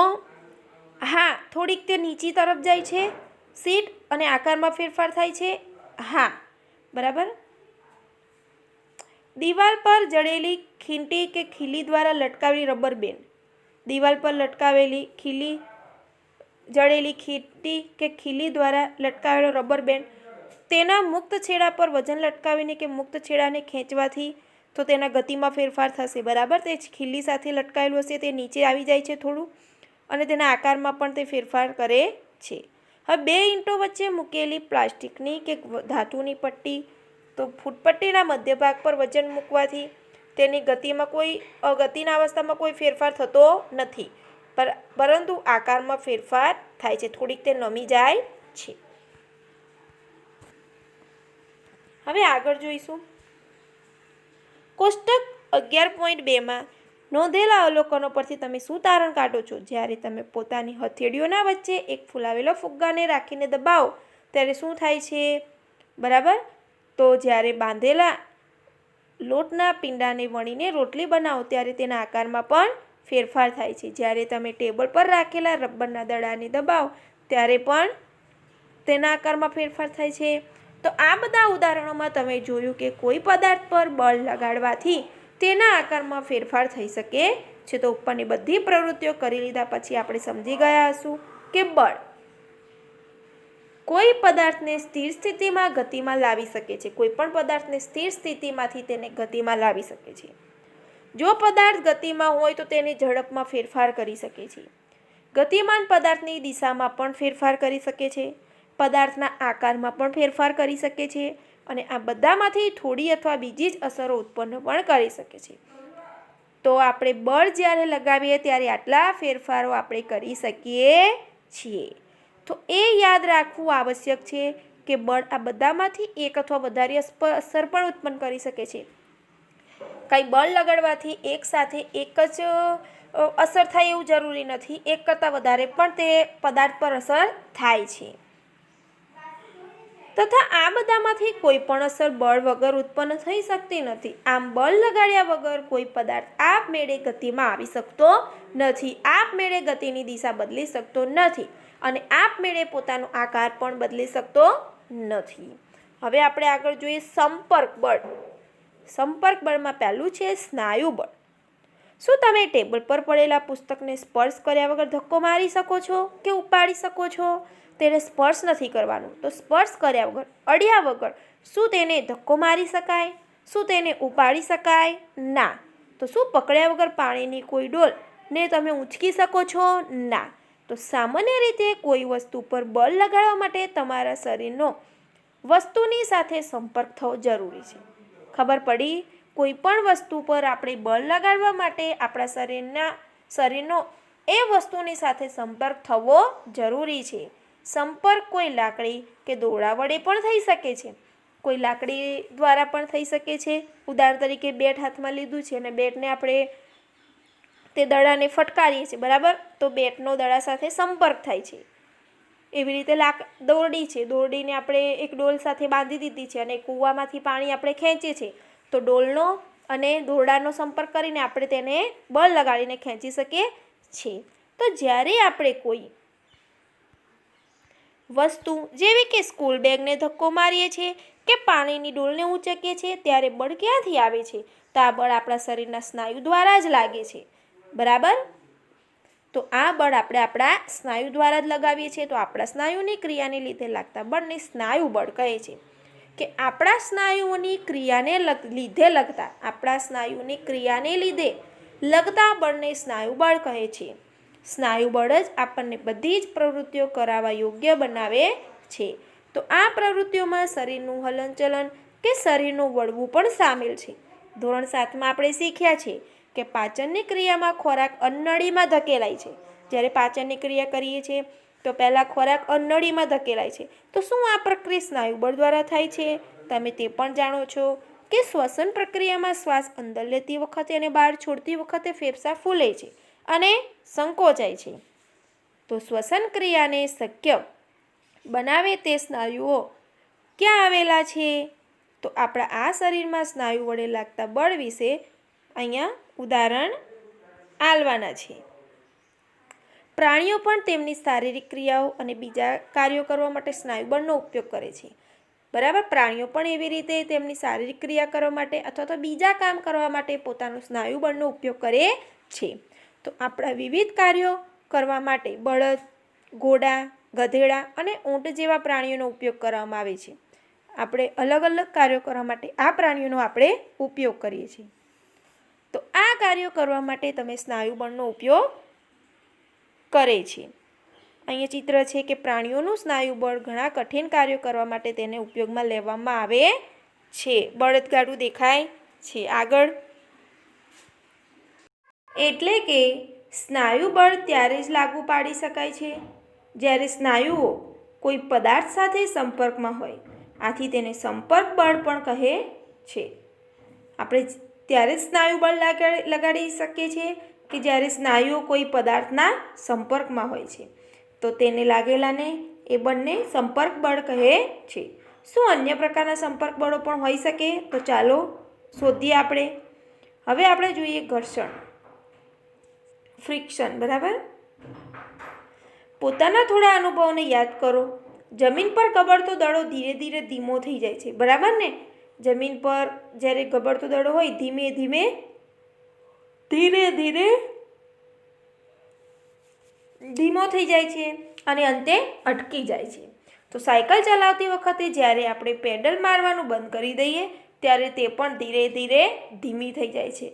હા, થોડીક તે નીચી તરફ જાય છે સીટ અને આકારમાં ફેરફાર થાય છે. હા, બરાબર. દિવાલ પર જડેલી ખીંટી કે ખીલી દ્વારા લટકાવેલી રબર બેન્ડ. દિવાલ પર જડેલી ખીંટી કે ખીલી દ્વારા લટકાવેલો રબર બેન્ડ તેના મુક્ત છેડા પર વજન લટકાવીને કે મુક્ત છેડાને ખેંચવાથી તો તેના ગતિમાં ફેરફાર થશે. બરાબર. તે ખીલી સાથે લટકાયેલું હશે તે નીચે આવી જાય છે થોડું અને તેના આકારમાં પણ તે ફેરફાર કરે છે. હવે 2 ઈંટો વચ્ચે મૂકેલી પ્લાસ્ટિકની કે ધાતુની પટ્ટી. તો ફૂટપટ્ટીના મધ્ય ભાગ પર વજન મૂકવાથી તેની ગતિના અવસ્થામાં કોઈ ફેરફાર થતો નથી પરંતુ આકારમાં ફેરફાર થાય છે. થોડીક તે નમી જાય છે. હવે આગળ જોઈશું. કોષ્ટક 11.2માં નોંધેલા અવલોકનો પરથી તમે શું તારણ કાઢો છો? જ્યારે તમે પોતાની હથેળીઓના વચ્ચે એક ફૂલાવેલો ફુગ્ગાને રાખીને દબાવો ત્યારે શું થાય છે? બરાબર. તો જ્યારે બાંધેલા લોટના પીંડાને વણીને રોટલી બનાવો ત્યારે તેના આકારમાં પણ ફેરફાર થાય છે. જ્યારે તમે ટેબલ પર રાખેલા રબરના દડાને દબાવો ત્યારે પણ તેના આકારમાં ફેરફાર થાય છે. તો આ બધા ઉદાહરણોમાં તમે જોયું કે કોઈ પદાર્થ પર બળ લગાડવાથી તેના આકારમાં ફેરફાર થઈ શકે છે. તો ઉપરની બધી પ્રવૃત્તિઓ કરી લીધા પછી આપણે સમજી ગયા હશું કે બળ કોઈ પદાર્થને સ્થિર સ્થિતિમાં ગતિમાં લાવી શકે છે. કોઈ પણ પદાર્થને સ્થિર સ્થિતિમાંથી તેને ગતિમાં લાવી શકે છે. જો પદાર્થ ગતિમાં હોય તો તેની ઝડપમાં ફેરફાર કરી શકે છે. ગતિમાન પદાર્થની દિશામાં પણ ફેરફાર કરી શકે છે. પદાર્થના આકારમાં પણ ફેરફાર કરી શકે છે અને આ બધામાંથી થોડી અથવા બીજી જ અસરો ઉત્પન્ન પણ કરી શકે છે. તો આપણે બળ જ્યારે લગાવીએ ત્યારે આટલા ફેરફારો આપણે કરી શકીએ છીએ. તો એ યાદ રાખવું આવશ્યક છે કે બળ આ બધામાંથી એક અથવા વધારે અસર પણ ઉત્પન્ન કરી શકે છે. કાંઈ બળ લગાડવાથી એકસાથે એક જ અસર થાય એવું જરૂરી નથી. એક કરતાં વધારે પણ તે પદાર્થ પર અસર થાય છે. તથા આ બધામાંથી કોઈ પણ અસર બળ વગર ઉત્પન્ન થઈ શકતી નથી. આમ બળ લગાડ્યા વગર કોઈ પદાર્થ આપમેળે ગતિમાં આવી શકતો નથી, આપમેળે ગતિની દિશા બદલી શકતો નથી અને આપમેળે પોતાનો આકાર પણ બદલી શકતો નથી. હવે આપણે આગળ જોઈએ સંપર્ક બળ. સંપર્ક બળમાં પહેલું છે સ્નાયુ બળ. શું તમે ટેબલ પર પડેલા પુસ્તકને સ્પર્શ કર્યા વગર ધક્કો મારી શકો છો કે ઉપાડી શકો છો? તેને સ્પર્શ નથી કરવાનું, તો સ્પર્શ કર્યા વગર, અડ્યા વગર શું તેને ધક્કો મારી શકાય? શું તેને ઉપાડી શકાય? ના. તો શું પકડ્યા વગર પાણીની કોઈ ડોલને તમે ઊંચકી શકો છો? ના. તો સામાન્ય રીતે કોઈ વસ્તુ પર બળ લગાડવા માટે તમારા શરીરનો વસ્તુની સાથે સંપર્ક થવો જરૂરી છે. ખબર પડી? કોઈ પણ વસ્તુ પર આપણે બળ લગાડવા માટે આપણા શરીરનો એ વસ્તુની સાથે સંપર્ક થવો જરૂરી છે. સંપર્ક કોઈ લાકડી કે દોરડા વડે પણ થઈ શકે છે, કોઈ લાકડી દ્વારા પણ થઈ શકે છે. ઉદાહરણ તરીકે બેટ હાથમાં લીધું છે અને બેટને આપણે તે દડાને ફટકારીએ છીએ, બરાબર? તો બેટનો દડા સાથે સંપર્ક થાય છે. એવી રીતે દોરડી છે, દોરડીને આપણે એક ડોલ સાથે બાંધી દીધી છે અને કૂવામાંથી પાણી આપણે ખેંચીએ છીએ, તો ડોલનો અને દોરડાનો સંપર્ક કરીને આપણે તેને બળ લગાડીને ખેંચી શકીએ છીએ. તો જ્યારે આપણે કોઈ વસ્તુ જેવી કે સ્કૂલ બેગને ધક્કો મારીએ છીએ કે પાણીની ડોલને ઊંચકીએ છીએ, ત્યારે બળ ક્યાંથી આવે છે? તો આ બળ આપણા શરીરના સ્નાયુ દ્વારા જ લાગે છે, બરાબર? તો આ બળ આપણે આપણા સ્નાયુ દ્વારા જ લગાવીએ છીએ. તો આપણા સ્નાયુની ક્રિયાને લીધે લાગતા બળને સ્નાયુ બળ કહે છે. કે આપણા સ્નાયુઓની ક્રિયાને લીધે લગતા બળને સ્નાયુ બળ કહે છે. સ્નાયુ બળ જ આપણને બધી જ પ્રવૃત્તિઓ કરાવવા યોગ્ય બનાવે છે. તો આ પ્રવૃત્તિઓમાં શરીરનું હલનચલન કે શરીરનું વળવું પણ સામેલ છે. ધોરણ 7માં આપણે શીખ્યા છે કે પાચનની ક્રિયામાં ખોરાક અન્નનળીમાં ધકેલાય છે. જ્યારે પાચનની ક્રિયા કરીએ છીએ તો પહેલાં ખોરાક અન્નનળીમાં ધકેલાય છે. તો શું આ પ્રક્રિયા સ્નાયુબળ દ્વારા થાય છે? તમે તે પણ જાણો છો કે શ્વસન પ્રક્રિયામાં શ્વાસ અંદર લેતી વખતે અને બહાર છોડતી વખતે ફેફસાં ફૂલે છે અને સંકોચાય છે. તો શ્વસન ક્રિયાને શક્ય બનાવે તે સ્નાયુઓ ક્યાં આવેલા છે? તો આપણા આ શરીરમાં સ્નાયુ વડે લાગતા બળ વિશે અહીંયા ઉદાહરણ આલવાના છે. પ્રાણીઓ પણ તેમની શારીરિક ક્રિયાઓ અને બીજા કાર્યો કરવા માટે સ્નાયુબળનો ઉપયોગ કરે છે, બરાબર? પ્રાણીઓ પણ એવી રીતે તેમની શારીરિક ક્રિયા કરવા માટે અથવા તો બીજા કામ કરવા માટે પોતાનો સ્નાયુબળનો ઉપયોગ કરે છે. તો આપણા વિવિધ કાર્યો કરવા માટે બળદ, ઘોડા, ગધેડા અને ઊંટ જેવા પ્રાણીઓનો ઉપયોગ કરવામાં આવે છે. આપણે અલગ અલગ કાર્યો કરવા માટે આ પ્રાણીઓનો આપણે ઉપયોગ કરીએ છીએ. તો આ કાર્યો કરવા માટે તમે સ્નાયુબળનો ઉપયોગ કરે છે. અહીંયા ચિત્ર છે કે પ્રાણીઓનું સ્નાયુબળ ઘણા કઠિન કાર્યો કરવા માટે તેને ઉપયોગમાં લેવામાં આવે છે. બળદગાડું દેખાય છે આગળ. એટલે કે સ્નાયુબળ ત્યારે જ લાગુ પાડી શકાય છે જ્યારે સ્નાયુઓ કોઈ પદાર્થ સાથે સંપર્કમાં હોય. આથી તેને સંપર્ક બળ પણ કહે છે. આપણે ત્યારે જ સ્નાયુબળ લગાડી શકીએ છીએ કે જ્યારે સ્નાયુઓ કોઈ પદાર્થના સંપર્કમાં હોય છે. તો તેને લાગેલાને એ બળને સંપર્ક બળ કહે છે. શું અન્ય પ્રકારના સંપર્ક બળો પણ હોઈ શકે? તો ચાલો શોધીએ આપણે. હવે આપણે જોઈએ ઘર્ષણ, ફ્રિક્શન, બરાબર? પોતાના થોડા અનુભવોને યાદ કરો. જમીન પર ગબડતો દડો ધીરે ધીરે ધીમો થઈ જાય છે, બરાબર ને? જમીન પર જ્યારે ગબડતો દડો હોય ધીરે ધીરે ધીમો થઈ જાય છે અને અંતે અટકી જાય છે. તો સાયકલ ચલાવતી વખતે જ્યારે આપણે પેડલ મારવાનું બંધ કરી દઈએ ત્યારે તે પણ ધીરે ધીરે ધીમી થઈ જાય છે.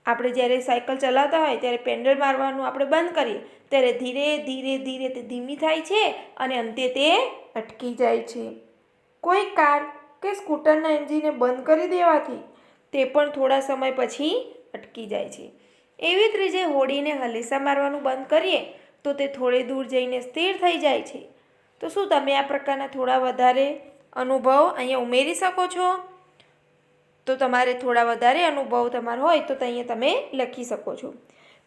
આપણે જ્યારે સાયકલ ચલાવતા હોય ત્યારે પેડલ મારવાનું આપણે બંધ કરીએ ત્યારે ધીરે તે ધીમી થાય છે અને અંતે તે અટકી જાય છે. કોઈ કાર કે સ્કૂટરના એન્જિનને બંધ કરી દેવાથી તે પણ થોડા સમય પછી અટકી જાય છે. એવી જ રીતે હોડીને હલેસાં મારવાનું બંધ કરીએ તો તે થોડે દૂર જઈને સ્થિર થઈ જાય છે. તો શું તમે આ પ્રકારના થોડા વધારે અનુભવ અહીંયા ઉમેરી શકો છો? તો તમારે થોડા વધારે અનુભવ તમારો હોય તો અહીંયા તમે લખી શકો છો.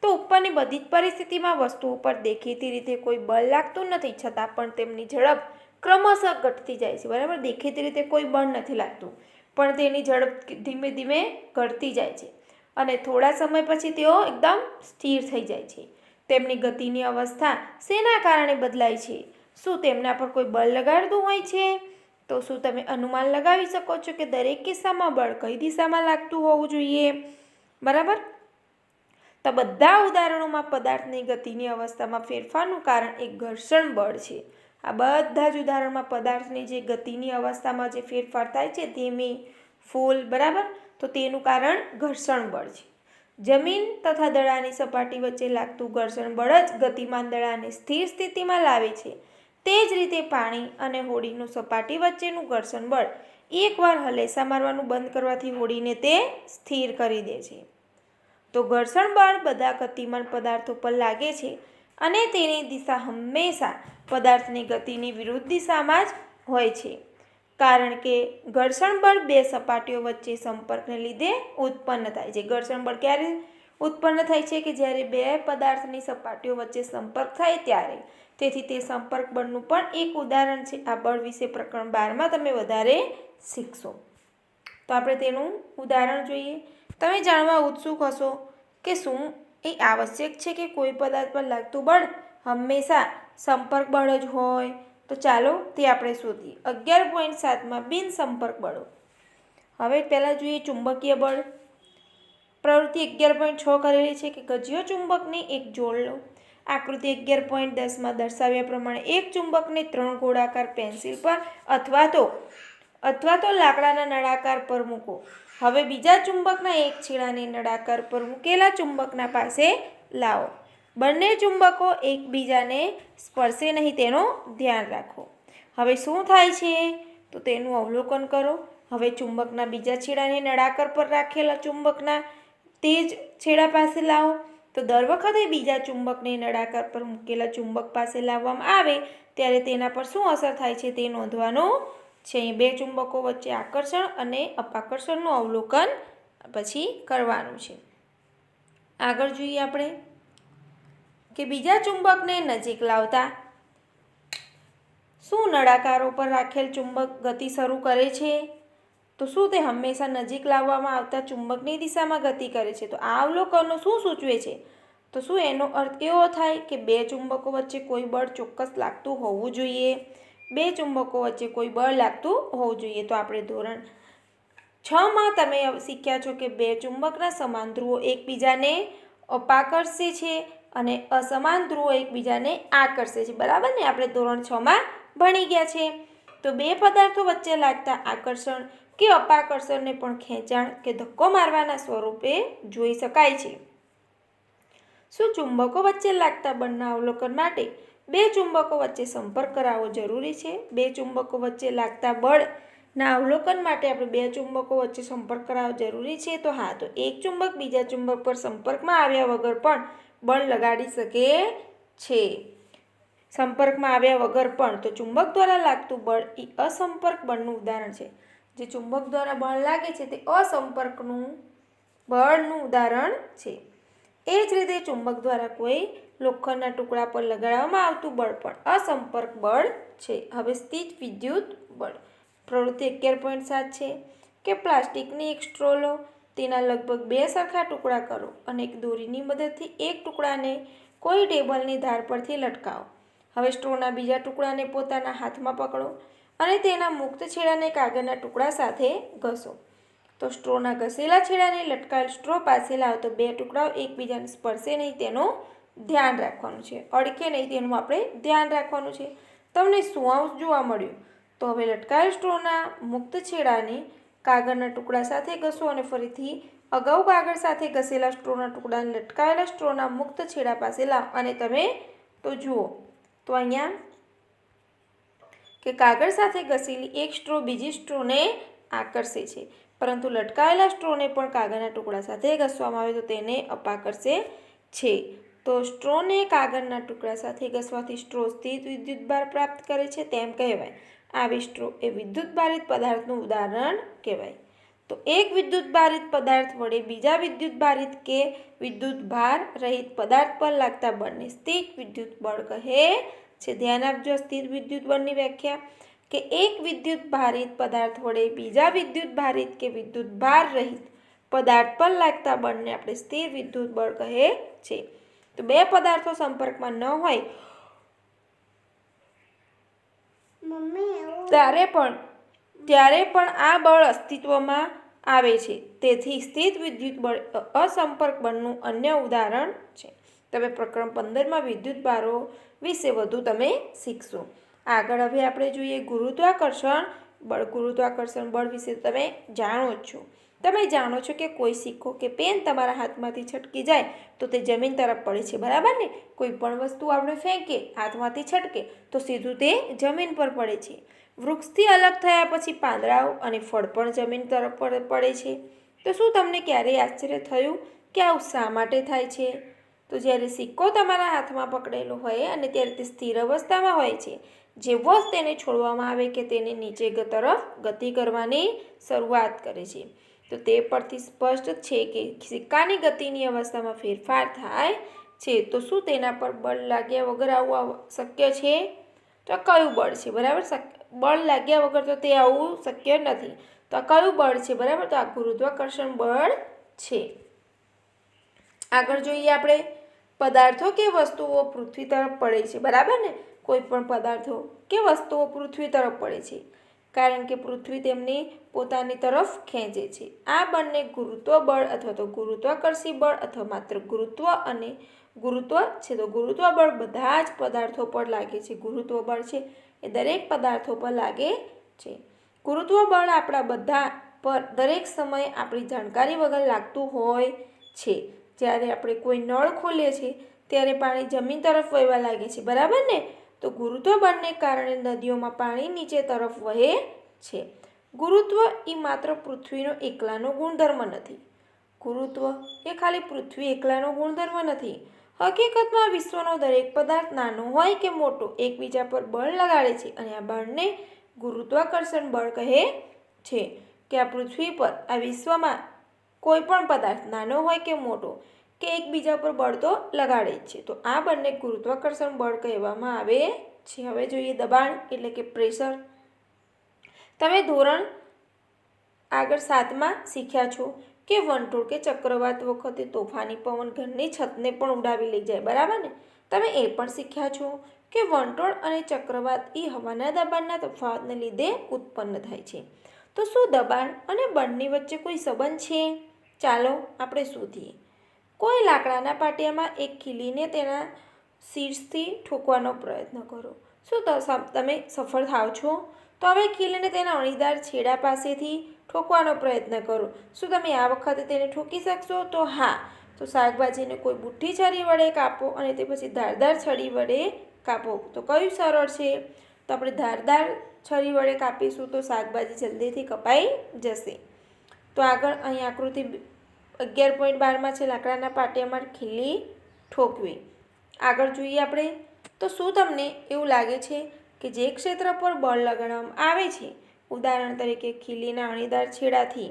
તો ઉપરની બધી જ પરિસ્થિતિમાં વસ્તુઓ પર દેખીતી રીતે કોઈ બળ લાગતું નથી, છતાં પણ તેમની ઝડપ ક્રમશઃ ઘટતી જાય છે. બરાબર, દેખીતી રીતે કોઈ બળ નથી લાગતું, પણ તેની ઝડપ ધીમે ધીમે ઘટતી જાય છે અને થોડા સમય પછી તેઓ એકદમ સ્થિર થઈ જાય છે. તેમની ગતિની અવસ્થા શેના કારણે બદલાય છે? શું તેમના પર કોઈ બળ લગાડતું હોય છે? તો શું તમે અનુમાન લગાવી શકો છો કે દરેક કિસ્સામાં બળ કઈ દિશામાં લાગતું હોવું જોઈએ? બરાબર, તો બધા ઉદાહરણોમાં પદાર્થની ગતિની અવસ્થામાં ફેરફારનું કારણ એક ઘર્ષણ બળ છે. આ બધા જ ઉદાહરણમાં પદાર્થની જે ગતિની અવસ્થામાં જે ફેરફાર થાય છે, ધીમી, ફૂલ, બરાબર, તો તેનું કારણ ઘર્ષણ બળ છે. જમીન તથા દડાની સપાટી વચ્ચે લાગતું ઘર્ષણ બળ જ ગતિમાન દડાને સ્થિર સ્થિતિમાં લાવે છે. તે જ રીતે પાણી અને હોડીનું સપાટી વચ્ચેનું ઘર્ષણ બળ એકવાર હલેસા મારવાનું બંધ કરવાથી હોડીને તે સ્થિર કરી દે છે. તો ઘર્ષણ બળ બધા ગતિમાન પદાર્થો પર લાગે છે અને તેની દિશા હંમેશા પદાર્થની ગતિની વિરુદ્ધ દિશામાં જ હોય છે, કારણ કે ઘર્ષણ બળ બે સપાટીઓ વચ્ચે સંપર્કને લીધે ઉત્પન્ન થાય છે. ઘર્ષણ બળ ક્યારે ઉત્પન્ન થાય છે? કે જ્યારે બે પદાર્થની સપાટીઓ વચ્ચે સંપર્ક થાય ત્યારે. તેથી તે સંપર્ક બળનું પણ એક ઉદાહરણ છે. આ બળ વિશે પ્રકરણ 12માં તમે વધારે શીખશો. તો આપણે તેનું ઉદાહરણ જોઈએ. તમે જાણવા ઉત્સુક હશો કે શું એ આવશ્યક છે કે કોઈ પદાર્થ પર લાગતું બળ હંમેશા સંપર્ક બળ જ હોય? તો ચાલો તે આપણે શોધીએ. 11.7માં બિન સંપર્ક બળો. હવે પહેલાં જોઈએ ચુંબકીય બળ. પ્રવૃત્તિ 11.6 કરેલી છે કે ગજ્યો ચુંબકને એક જોડ લો. આકૃતિ 11.10માં દર્શાવ્યા પ્રમાણે એક ચુંબકને 3 ગોળાકાર પેન્સિલ પર અથવા તો લાકડાના નળાકાર પર મૂકો. હવે બીજા ચુંબકના એક છેડાને નળાકાર પર મૂકેલા ચુંબકના પાસે લાવો. બંને ચુંબકો એકબીજાને સ્પર્શે નહીં તેનું ધ્યાન રાખો. હવે શું થાય છે? તો તેનું અવલોકન કરો. હવે ચુંબકના બીજા છેડાને નળાકાર પર રાખેલા ચુંબકના તે જ છેડા પાસે લાવો. તો દર વખતે બીજા ચુંબકને નળાકાર પર મૂકેલા ચુંબક પાસે લાવવામાં આવે ત્યારે તેના પર શું અસર થાય છે તે નોંધવાનું છે. બે ચુંબકો વચ્ચે આકર્ષણ અને અપાકર્ષણનું અવલોકન પછી કરવાનું છે. આગળ જોઈએ આપણે કે બીજા ચુંબકને નજીક લાવતા શું નળાકારો પર રાખેલ ચુંબક ગતિ શરૂ કરે છે? તો શું તે હંમેશા નજીક લાવવામાં આવતા ચુંબકની દિશામાં ગતિ કરે છે? તો આ અવલોકનો શું સૂચવે છે? તો શું એનો અર્થ એવો થાય કે બે ચુંબકો વચ્ચે કોઈ બળ ચોક્કસ લાગતું હોવું જોઈએ? બે ચુંબકો વચ્ચે કોઈ બળ લાગતું હોવું જોઈએ. તો આપણે ધોરણ 6માં તમે શીખ્યા છો કે બે ચુંબકના સમાન ધ્રુવો એકબીજાને અપાકર્ષે છે અને અસમાન ધ્રુવો એકબીજાને આકર્ષે છે. બરાબર ને? આપણે ધોરણ 6માં ભણી ગયા છે. તો બે પદાર્થો વચ્ચે લાગતા આકર્ષણ કે અપાકર્ષણને પણ ખેંચાણ કે ધક્કો મારવાના સ્વરૂપે જોઈ શકાય છે. શું ચુંબકો વચ્ચે લાગતા બળના અવલોકન માટે બે ચુંબકો વચ્ચે સંપર્ક કરાવવો જરૂરી છે? બે ચુંબકો વચ્ચે લાગતા બળના અવલોકન માટે આપણે બે ચુંબકો વચ્ચે સંપર્ક કરાવવો જરૂરી છે? તો હા. તો એક ચુંબક બીજા ચુંબક પર સંપર્કમાં આવ્યા વગર પણ બળ લગાડી શકે છે. સંપર્કમાં આવ્યા વગર પણ. તો ચુંબક દ્વારા લાગતું બળ એ અસંપર્ક બળનું ઉદાહરણ છે. જે ચુંબક દ્વારા બળ લાગે છે તે અસંપર્કનું બળનું ઉદાહરણ છે. એ જ રીતે ચુંબક દ્વારા કોઈ લોખંડના ટુકડા પર લગાડવામાં આવતું બળ પણ અસંપર્ક બળ છે. હવે સ્થિત વિદ્યુત બળ. પ્રવૃત્તિ 11.7 છે કે પ્લાસ્ટિકની એક સ્ટ્રો લો. તેના લગભગ 2 સરખા ટુકડા કરો અને એક દોરીની મદદથી એક ટુકડાને કોઈ ટેબલની ધાર પરથી લટકાવો. હવે સ્ટ્રોના બીજા ટુકડાને પોતાના હાથમાં પકડો અને તેના મુક્ત છેડાને કાગળના ટુકડા સાથે ઘસો. તો સ્ટ્રોના ઘસેલા છેડાને લટકાવેલ સ્ટ્રો પાસે લાવો. તો બે ટુકડાઓ એકબીજાને સ્પર્શે નહીં તેનું ધ્યાન રાખવાનું છે. અડકે નહીં તેનું આપણે ધ્યાન રાખવાનું છે. તમને શું જોવા મળ્યું? તો હવે લટકાવેલ સ્ટ્રોના મુક્ત છેડાને કાગળના ટુકડા સાથે ઘસો અને ફરીથી અગાઉ કાગળ સાથે ઘસેલા સ્ટ્રોના ટુકડાને લટકાવેલા સ્ટ્રોના મુક્ત છેડા પાસે લાવો અને તમે તો જુઓ તો અહીંયા કે કાગળ સાથે ઘસેલી એક સ્ટ્રો બીજી સ્ટ્રોને આકર્ષે છે, પરંતુ લટકાવેલા સ્ટ્રોને પણ કાગળના ટુકડા સાથે ઘસવામાં આવે તો તેને અપાકર્ષે છે. તો સ્ટ્રોને કાગળના ટુકડા સાથે ઘસવાથી સ્ટ્રો સ્થિત વિદ્યુતભાર પ્રાપ્ત કરે છે તેમ કહેવાય. આવી સ્ટ્રો એ વિદ્યુતભારિત પદાર્થનું ઉદાહરણ કહેવાય. તો એક વિદ્યુત ભારિત પદાર્થ વડે બીજા વિદ્યુત ભારિત કે વિદ્યુત ભાર રહિત પદાર્થ પર લાગતા બળને સ્થિર વિદ્યુત બળ કહે છે. ધ્યાન આપજો સ્થિર વિદ્યુત બળની વ્યાખ્યા કે એક વિદ્યુત ભારિત પદાર્થ વડે બીજા વિદ્યુત ભારિત કે વિદ્યુત ભાર રહિત પદાર્થ પર લાગતા બળને આપણે સ્થિર વિદ્યુત બળ કહે છે. તો બે પદાર્થો સંપર્કમાં ન હોય ત્યારે પણ આ બળ અસ્તિત્વમાં આવે છે. તેથી સ્થિર વિદ્યુત બળ અસંપર્ક બળનું અન્ય ઉદાહરણ છે. તમે પ્રકરણ 15માં વિદ્યુત ભારો વિશે વધુ તમે શીખશો. આગળ હવે આપણે જોઈએ ગુરુત્વાકર્ષણ બળ. ગુરુત્વાકર્ષણ બળ વિશે તમે જાણો જ છો. તમે જાણો છો કે કોઈ સિક્કો કે પેન તમારા હાથમાંથી છટકી જાય તો તે જમીન તરફ પડે છે, બરાબર ને? કોઈ પણ વસ્તુ આપણે ફેંકીએ, હાથમાંથી છટકે તો સીધું તે જમીન પર પડે છે. વૃક્ષથી અલગ થયા પછી પાંદડાઓ અને ફળ પણ જમીન તરફ પડે છે. તો શું તમને ક્યારેય આશ્ચર્ય થયું કે આવું શા માટે થાય છે? તો જ્યારે સિક્કો તમારા હાથમાં પકડેલો હોય અને ત્યારે તે સ્થિર અવસ્થામાં હોય છે, જેવો જ તેને છોડવામાં આવે કે તેને નીચે તરફ ગતિ કરવાની શરૂઆત કરે છે. તો તે પરથી સ્પષ્ટ છે કે સિક્કાની ગતિની અવસ્થામાં ફેરફાર થાય છે. તો શું તેના પર બળ લાગ્યા વગર આવું શક્ય છે? તો કયું બળ છે? બરાબર, બળ લાગ્યા વગર તો તે આવું શક્ય નથી. તો આ કયું બળ છે? બરાબર, તો આ ગુરુત્વાકર્ષણ બળ છે. આગળ જોઈએ આપણે પદાર્થો કે વસ્તુઓ પૃથ્વી તરફ પડે છે, બરાબર ને? કોઈ પણ પદાર્થો કે વસ્તુઓ પૃથ્વી તરફ પડે છે કારણ કે પૃથ્વી તેમની પોતાની તરફ ખેંચે છે. આ બળને ગુરુત્વ બળ અથવા તો ગુરુત્વાકર્ષી બળ અથવા માત્ર ગુરુત્વ અને ગુરુત્વ છે. તો ગુરુત્વ બળ બધા જ પદાર્થો પર લાગે છે. ગુરુત્વ બળ છે એ દરેક પદાર્થો પર લાગે છે. ગુરુત્વ બળ આપણા બધા પર દરેક સમયે આપણી જાણકારી વગર લાગતું હોય છે. જ્યારે આપણે કોઈ નળ ખોલીએ છીએ ત્યારે પાણી જમીન તરફ વહેવા લાગે છે, બરાબર ને? તો ગુરુત્વ બળને કારણે નદીઓમાં પાણી નીચે તરફ વહે છે. ગુરુત્વ એ માત્ર પૃથ્વીનો એકલાનો ગુણધર્મ નથી. ગુરુત્વ એ ખાલી પૃથ્વી એકલાનો ગુણધર્મ નથી. હકીકતમાં વિશ્વનો દરેક પદાર્થ નાનો હોય કે મોટો એકબીજા પર બળ લગાડે છે અને આ બળને ગુરુત્વાકર્ષણ બળ કહે છે. કે આ પૃથ્વી પર આ વિશ્વમાં કોઈ પણ પદાર્થ નાનો હોય કે મોટો કે એકબીજા પર બળ તો લગાડે જ છે. તો આ બળને ગુરુત્વાકર્ષણ બળ કહેવામાં આવે છે. હવે જોઈએ દબાણ એટલે કે પ્રેશર. તમે ધોરણ આગળ 7માં શીખ્યા છો કે વંટોળ કે ચક્રવાત વખતે તોફાની પવન ઘરની છતને પણ ઉડાવી લઈ જાય, બરાબર ને? તમે એ પણ શીખ્યા છો કે વંટોળ અને ચક્રવાત એ હવાના દબાણના તફાવતને લીધે ઉત્પન્ન થાય છે. તો શું દબાણ અને બળની વચ્ચે કોઈ સંબંધ છે? ચાલો આપણે શોધીએ. કોઈ લાકડાના પાટિયામાં એક ખીલીને તેના શીર્ષથી ઠોકવાનો પ્રયત્ન કરો. શું તમે સફળ થાવ છો? તો હવે ખીલીને તેના અણીદાર છેડા પાસેથી ઠોકવાનો પ્રયત્ન કરો. શું તમે આ વખતે તેને ઠોકી શકશો? તો હા. તો શાકભાજીને કોઈ બુઠ્ઠી છરી વડે કાપો અને તે પછી ધારદાર છરી વડે કાપો. તો કયું સરળ છે? તો આપણે ધારદાર છરી વડે કાપીશું તો શાકભાજી જલ્દીથી કપાઈ જશે. તો આગળ અહીં આકૃતિ 11.12માં છે લાકડાના પાટિયામાં ખીલી ઠોકવી. આગળ જોઈએ આપણે. તો શું તમને એવું લાગે છે કે જે ક્ષેત્ર પર બળ લગાડવામાં આવે છે, ઉદાહરણ તરીકે ખીલીના અણીદાર છેડાથી,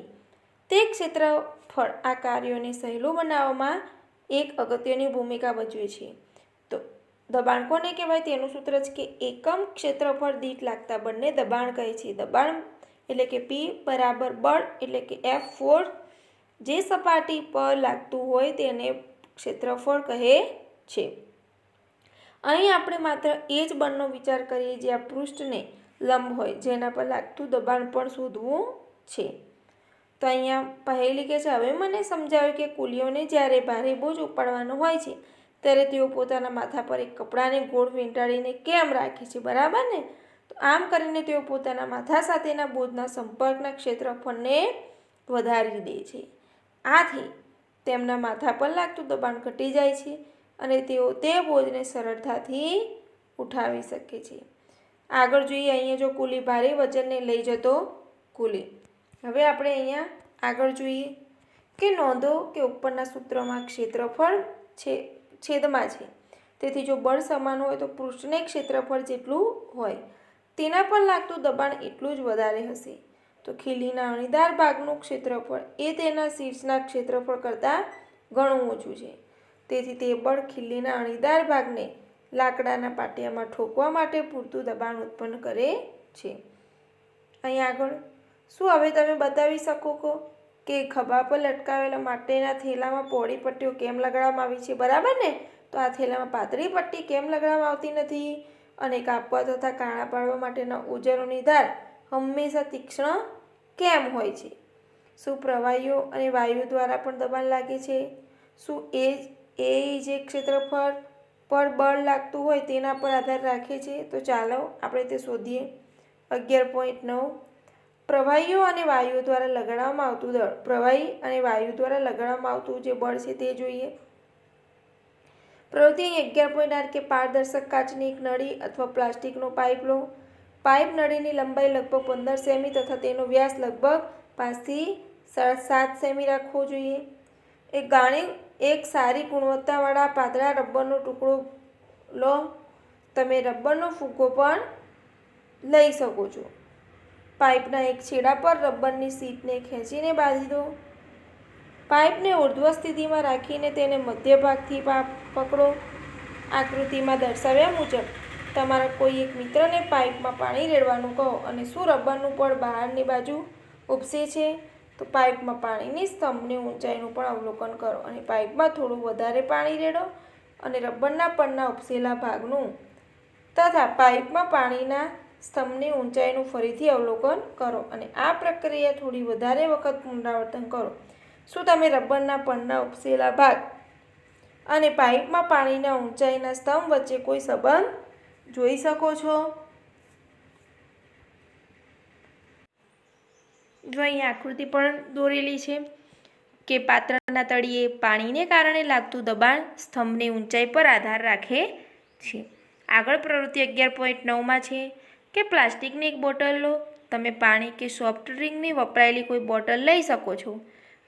તે ક્ષેત્રફળ આ કાર્યોને સહેલું બનાવવામાં એક અગત્યની ભૂમિકા ભજવે છે. તો દબાણ કોને કહેવાય? તેનું સૂત્ર છે કે એકમ ક્ષેત્રફળ દીઠ લાગતા બળને દબાણ કહે છે. દબાણ એટલે કે P બરાબર બળ એટલે કે F ફોર્સ. જે સપાટી પર લાગતું હોય તેને ક્ષેત્રફળ કહે છે. અહીં આપણે માત્ર એ જ બળનો વિચાર કરીએ જે આ પૃષ્ઠને લંબ હોય, જેના પર લાગતું દબાણ પણ શોધવું છે. તો અહીંયા પહેલી કે છે, હવે મને સમજાવ્યું કે કુલીઓને જ્યારે ભારે બોજ ઉપાડવાનો હોય છે ત્યારે તેઓ પોતાના માથા પર એક કપડાને ગોળ વીંટાળીને કેમ રાખે છે, બરાબર ને? તો આમ કરીને તેઓ પોતાના માથા સાથેના બોજના સંપર્કના ક્ષેત્રફળને વધારી દે છે. આથી તેમના માથા પર લાગતું દબાણ ઘટી જાય છે અને તેઓ તે બોજને સરળતાથી ઉઠાવી શકે છે. આગળ જોઈએ. અહીંયા જો કુલી ભારે વજનને લઈ જતો કુલી. હવે આપણે અહીંયા આગળ જોઈએ કે નોંધો કે ઉપરના સૂત્રમાં ક્ષેત્રફળ છેદમાં છે. તેથી જો બળ સમાન હોય તો પૃષ્ઠને ક્ષેત્રફળ જેટલું હોય તેના પર લાગતું દબાણ એટલું જ વધારે હશે. તો તો ખીલીના અણીદાર ભાગનું ક્ષેત્રફળ એ તેના શીર્ષના ક્ષેત્રફળ કરતાં ઘણું ઓછું છે. તેથી તે બળ ખીલીના અણીદાર ભાગને લાકડાના પાટિયામાં ઠોકવા માટે પૂરતું દબાણ ઉત્પન્ન કરે છે. અહીં આગળ શું હવે તમે બતાવી શકો કે ખભા પર લટકાવેલા માટેના થેલામાં પહોળી પટ્ટીઓ કેમ લગાડવામાં આવી છે? બરાબર ને? તો આ થેલામાં પાતળી પટ્ટી કેમ લગાડવામાં આવતી નથી? અને કાપવા તથા કાણા પાડવા માટેના ઓજારોની ધાર હંમેશા તીક્ષ્ણ કેમ હોય છે? શું પ્રવાહીઓ અને વાયુ દ્વારા પણ દબાણ લાગે છે? શું એ જે ક્ષેત્રફળ પર બળ લાગતું હોય તેના પર આધાર રાખે છે? તો ચાલો આપણે તે શોધીએ. 11.9 પ્રવાહીઓ અને વાયુઓ દ્વારા લગાડવામાં આવતું દળ. પ્રવાહી અને વાયુ દ્વારા લગાડવામાં આવતું જે બળ છે તે જોઈએ. પ્રવૃત્તિ 11.8 કે પારદર્શક કાચની એક નળી અથવા પ્લાસ્ટિકનો પાઇપ લો. પાઇપ નળીની લંબાઈ લગભગ 15 સેમી તથા તેનો વ્યાસ લગભગ 5 થી 7 સેમી રાખવો જોઈએ. એક સારી ગુણવત્તાવાળા પાતળા રબરનો ટુકડો લો. તમે રબરનો ફુગ્ગો પણ લઈ શકો છો. પાઇપના એક છેડા પર રબરની શીટને ખેંચીને બાંધી દો. પાઇપને ઉર્ધ્વ સ્થિતિમાં રાખીને તેને મધ્ય ભાગથી પકડો. આકૃતિમાં દર્શાવ્યા મુજબ તમારા કોઈ એક મિત્રને પાઇપમાં પાણી રેડવાનું કહો અને શું રબરનું પડ બહારની બાજુ ઉપસે છે? તો પાઇપમાં પાણીની સ્તંભની ઊંચાઈનું પણ અવલોકન કરો અને પાઇપમાં થોડું વધારે પાણી રેડો અને રબરના પડના ઉપસેલા ભાગનું તથા પાઇપમાં પાણીના સ્તંભની ઊંચાઈનું ફરીથી અવલોકન કરો અને આ પ્રક્રિયા થોડી વધારે વખત પુનરાવર્તન કરો. શું તમે રબરના પડના ઉપસેલા ભાગ અને પાઇપમાં પાણીના ઊંચાઈના સ્તંભ વચ્ચે કોઈ સંબંધ જોઈ શકો છો? જો અહીં આકૃતિ પણ દોરેલી છે કે પાત્રના તળિયે પાણીને કારણે લાગતું દબાણ સ્તંભની ઊંચાઈ પર આધાર રાખે છે. આગળ પ્રવૃત્તિ 11.9માં છે કે પ્લાસ્ટિકની એક બોટલ લો. તમે પાણી કે સોફ્ટ ડ્રિંકની વપરાયેલી કોઈ બોટલ લઈ શકો છો.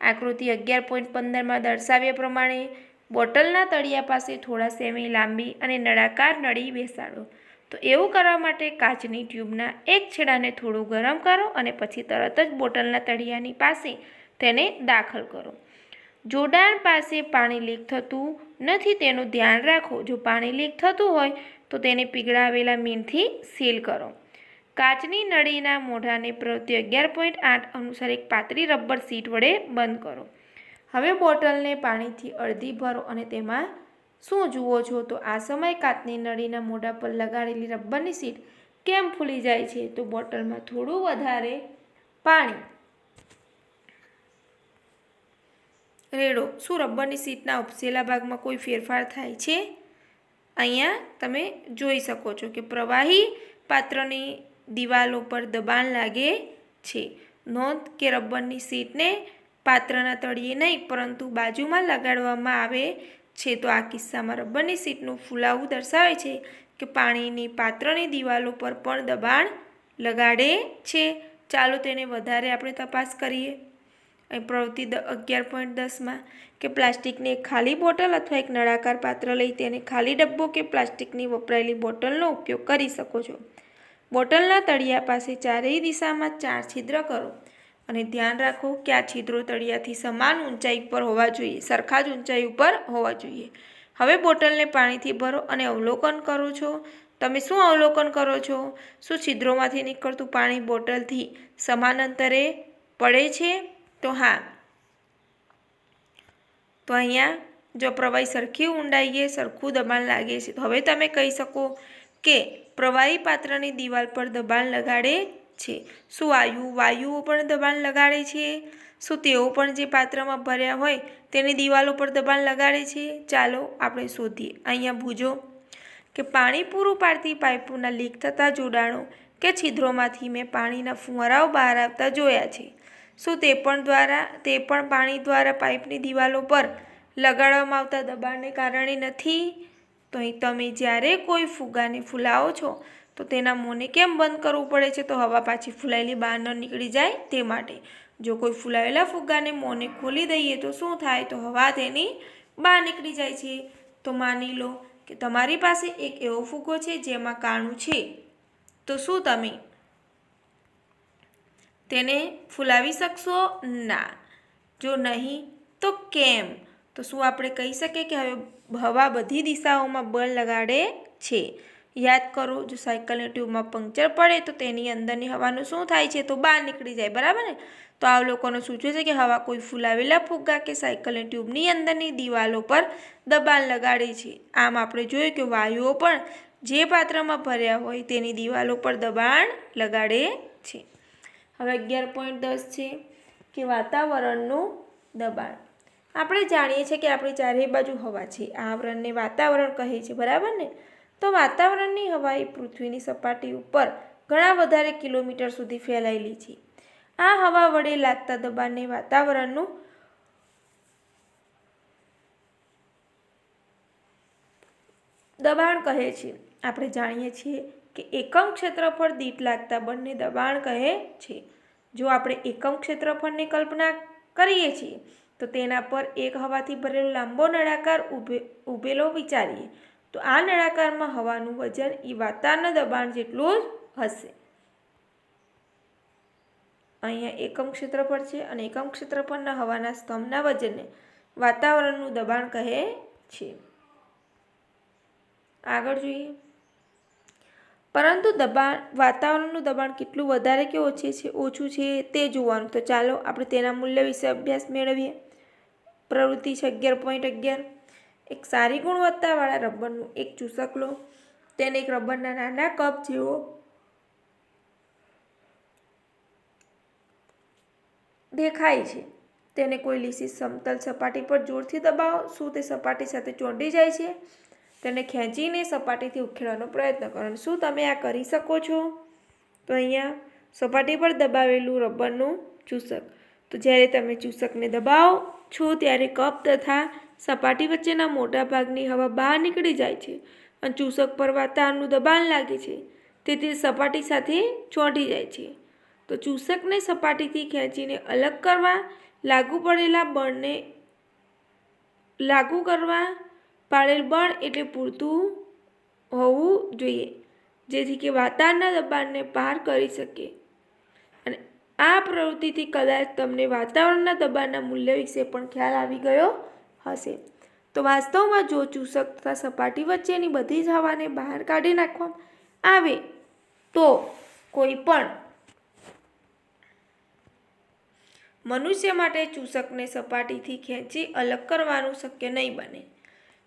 આકૃતિ 11.15માં દર્શાવ્યા પ્રમાણે બોટલના તળિયા પાસે થોડા સેમી લાંબી અને નળાકાર નળી બેસાડો. તો એવું કરવા માટે કાચની ટ્યુબના એક છેડાને થોડું ગરમ કરો અને પછી તરત જ બોટલના તળિયાની પાસે તેને દાખલ કરો. જોડાણ પાસે પાણી લીક થતું નથી તેનું ધ્યાન રાખો. જો પાણી લીક થતું હોય તો તેને પીગળાવેલા મીણથી સીલ કરો. કાચની નળીના મોઢાને પ્રવૃત્તિ 11.8 અનુસાર એક પાતળી રબર શીટ વડે બંધ કરો. હવે બોટલને પાણીથી અડધી ભરો અને તેમાં શું જુઓ છો? તો આ સમયે કાચની નળીના મોઢા પર લગાડેલી રબરની શીટ કેમ ફૂલી જાય છે? તો બોટલમાં થોડું વધારે પાણી રેડો. શું રબરની શીટના ઉપસેલા ભાગમાં કોઈ ફેરફાર થાય છે? અહીંયા તમે જોઈ શકો છો કે પ્રવાહી પાત્રની દિવાલો પર દબાણ લાગે છે. નોંધ કે રબરની શીટને પાત્રના તળિયે નહીં પરંતુ બાજુમાં લગાડવામાં આવે છે. તો આ કિસ્સામાં રબરની શીટનું ફૂલાવું દર્શાવે છે કે પાણીની પાત્રની દિવાલો પર પણ દબાણ લગાડે છે. ચાલો તેને વધારે આપણે તપાસ કરીએ. અહીં પ્રવૃત્તિ 11.10માં કે પ્લાસ્ટિકની એક ખાલી બોટલ અથવા એક નળાકાર પાત્ર લઈ તેને ખાલી ડબ્બો કે પ્લાસ્ટિકની વપરાયેલી બોટલનો ઉપયોગ કરી શકો છો. બોટલના તળિયા પાસે ચારેય દિશામાં 4 છિદ્ર કરો અને ધ્યાન રાખો કે આ છિદ્રો તળિયાથી સમાન ઊંચાઈ પર હોવા જોઈએ, સરખા જ ઊંચાઈ ઉપર હોવા જોઈએ. હવે બોટલને પાણીથી ભરો અને અવલોકન કરો છો. તમે શું અવલોકન કરો છો? શું છિદ્રોમાંથી નીકળતું પાણી બોટલથી સમાન અંતરે પડે છે? તો હા. તો અહીંયા જો પ્રવાહી સરખી ઊંડાઈએ સરખું દબાણ લાગે છે તો હવે તમે કહી શકો કે પ્રવાહી પાત્રની દિવાલ પર દબાણ લગાડે છે. શું વાયુઓ પણ દબાણ લગાડે છે? શું તેઓ પણ જે પાત્રમાં ભર્યા હોય તેની દિવાલો પર દબાણ લગાડે છે? ચાલો આપણે શોધીએ. અહીંયા ભૂજો કે પાણી પૂરું પાડતી પાઇપોના લીક થતા જોડાણો કે છિદ્રોમાંથી મેં પાણીના ફુવારાઓ બહાર આવતા જોયા છે. શું તે પણ પાણી દ્વારા પાઇપની દિવાલો પર લગાડવામાં આવતા દબાણને કારણે નથી? તો અહીં તમે જ્યારે કોઈ ફુગ્ગાને ફૂલાવો છો તો તેના મોંને કેમ બંધ કરવું પડે છે? તો હવા પાછી ફૂલાયેલી બહાર ન નીકળી જાય તે માટે. જો કોઈ ફૂલાયેલા ફુગ્ગાને મોંને ખોલી દઈએ તો શું થાય? તો હવા તેની બહાર નીકળી જાય છે. તો માની લો કે તમારી પાસે એક એવો ફુગ્ગો છે જેમાં કાણું છે. તો શું તમે તેને ફૂલાવી શકશો? ના. જો નહીં તો કેમ? તો શું આપણે કહી શકીએ કે હવે હવા બધી દિશાઓમાં બળ લગાડે છે? યાદ કરો, જો સાયકલની ટ્યુબમાં પંક્ચર પડે તો તેની અંદરની હવાનું શું થાય છે? તો બહાર નીકળી જાય, બરાબર ને? તો આ લોકોને સૂચવે છે કે હવા કોઈ ફૂલાવેલા ફુગ્ગા કે સાયકલની ટ્યુબની અંદરની દિવાલો પર દબાણ લગાડે છે. આમ આપણે જોયું કે વાયુઓ પણ જે પાત્રમાં ભર્યા હોય તેની દિવાલો પર દબાણ લગાડે છે. હવે 11.10 છે કે વાતાવરણનું દબાણ. આપણે જાણીએ છીએ કે આપણી ચારે બાજુ હવા છે. આ આવરણને વાતાવરણ કહે છે, બરાબર ને? તો વાતાવરણની હવા એ પૃથ્વીની સપાટી ઉપર ઘણા વધારે કિલોમીટર સુધી ફેલાયેલી છે. આ હવા વડે લાગતા દબાણને વાતાવરણનું દબાણ કહે છે. આપણે જાણીએ છીએ કે એકમ ક્ષેત્રફળ દીઠ લાગતા બળને દબાણ કહે છે. જો આપણે એકમ ક્ષેત્રફળની કલ્પના કરીએ છીએ તો તેના પર એક હવાથી ભરેલો લાંબો નળાકાર ઉભેલો વિચારીએ તો આ નળાકારમાં હવાનું વજન એ વાતાવરણના દબાણ જેટલું જ હશે. અહીંયા એકમ ક્ષેત્રફળ છે અને એકમ ક્ષેત્રફળના હવાના સ્તંભના વજનને વાતાવરણનું દબાણ કહે છે. આગળ જોઈએ. પરંતુ વાતાવરણનું દબાણ કેટલું વધારે કે ઓછું છે તે જોવાનું. તો ચાલો આપણે તેના મૂલ્ય વિશે અભ્યાસ મેળવીએ. પ્રવૃત્તિ છે 11.11. એક સારી ગુણવત્તાવાળા રબરનું એક ચૂસક લો. તેને એક રબરના નાના કપ જેવો દેખાય છે. તેને કોઈ લીસી સમતલ સપાટી પર જોરથી દબાવો. શું તે સપાટી સાથે ચોંટી જાય છે? તેને ખેંચીને સપાટીથી ઉખેડવાનો પ્રયત્ન કરો. શું તમે આ કરી શકો છો? તો અહીંયા સપાટી પર દબાવેલું રબરનું ચૂસક. તો જ્યારે તમે ચૂસકને દબાવો છો ત્યારે કપ તથા સપાટી વચ્ચેના મોટા ભાગની હવા બહાર નીકળી જાય છે અને ચૂસક પર વાતાવરણનું દબાણ લાગે છે, તેથી સપાટી સાથે ચોંટી જાય છે. તો ચૂસકને સપાટીથી ખેંચીને અલગ કરવા લાગુ કરવા પાડેલ બળ એટલે પૂરતું હોવું જોઈએ, જેથી કે વાતાવરણના દબાણને પાર કરી શકે. અને આ પ્રવૃત્તિથી કદાચ તમને વાતાવરણના દબાણના મૂલ્ય વિશે પણ ખ્યાલ આવી ગયો હશે. તો વાસ્તવમાં જો ચૂસક તથા સપાટી વચ્ચેની બધી જ હવાને બહાર કાઢી નાખવામાં આવે તો કોઈ પણ મનુષ્ય માટે ચૂસકને સપાટીથી ખેંચી અલગ કરવાનું શક્ય નહીં બને.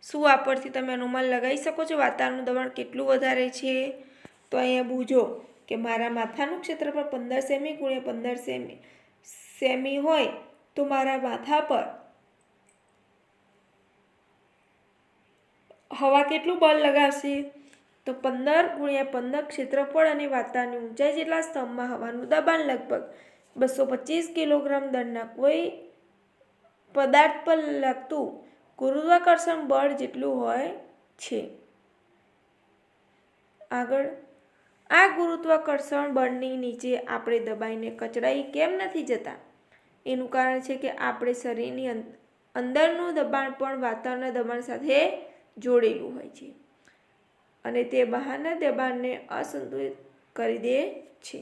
શું આ પરથી તમે અનુમાન લગાવી શકો છો વાતાવરણનું દબાણ કેટલું વધારે છે? તો અહીંયા બૂજો કે મારા માથાનું ક્ષેત્રફળ 15 સેમી × 15 સેમી હોય તો મારા માથા પર હવા કેટલું બળ લગાવશે? તો 15 × 15 ક્ષેત્રફળ અને વાતાવરણની ઊંચાઈ જેટલા સ્તંભમાં હવાનું દબાણ લગભગ 225 કિલોગ્રામ દળના કોઈ પદાર્થ પર લાગતું ગુરુત્વાકર્ષણ બળ જેટલું હોય છે. આગળ, આ ગુરુત્વાકર્ષણ બળની નીચે આપણે દબાઈને કચડાઈ કેમ નથી જતા? એનું કારણ છે કે આપણે શરીરની અંદરનું દબાણ પણ વાતાવરણના દબાણ સાથે જોડેલું હોય છે અને તે બહારના દબાણને અસંતુલિત કરી દે છે.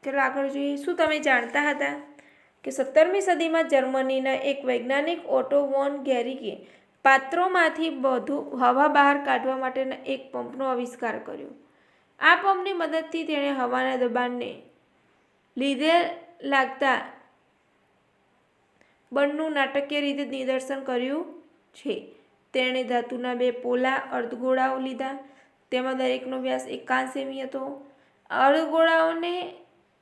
ચાલો આગળ જોઈએ. શું તમે જાણતા હતા કે 17મી સદીમાં જર્મનીના એક વૈજ્ઞાનિક ઓટો વોન ગેરિકે પાત્રોમાંથી હવા બહાર કાઢવા માટેના એક પંપનો આવિષ્કાર કર્યો. આ પંપની મદદથી તેણે હવાના દબાણને લીધે લાગતા બળનું નાટકીય રીતે નિદર્શન કર્યું છે. તેણે ધાતુના 2 પોલા અર્ધગોળાઓ લીધા. તેમાં દરેકનો વ્યાસ 51 સેમી હતો. અર્ધગોળાઓને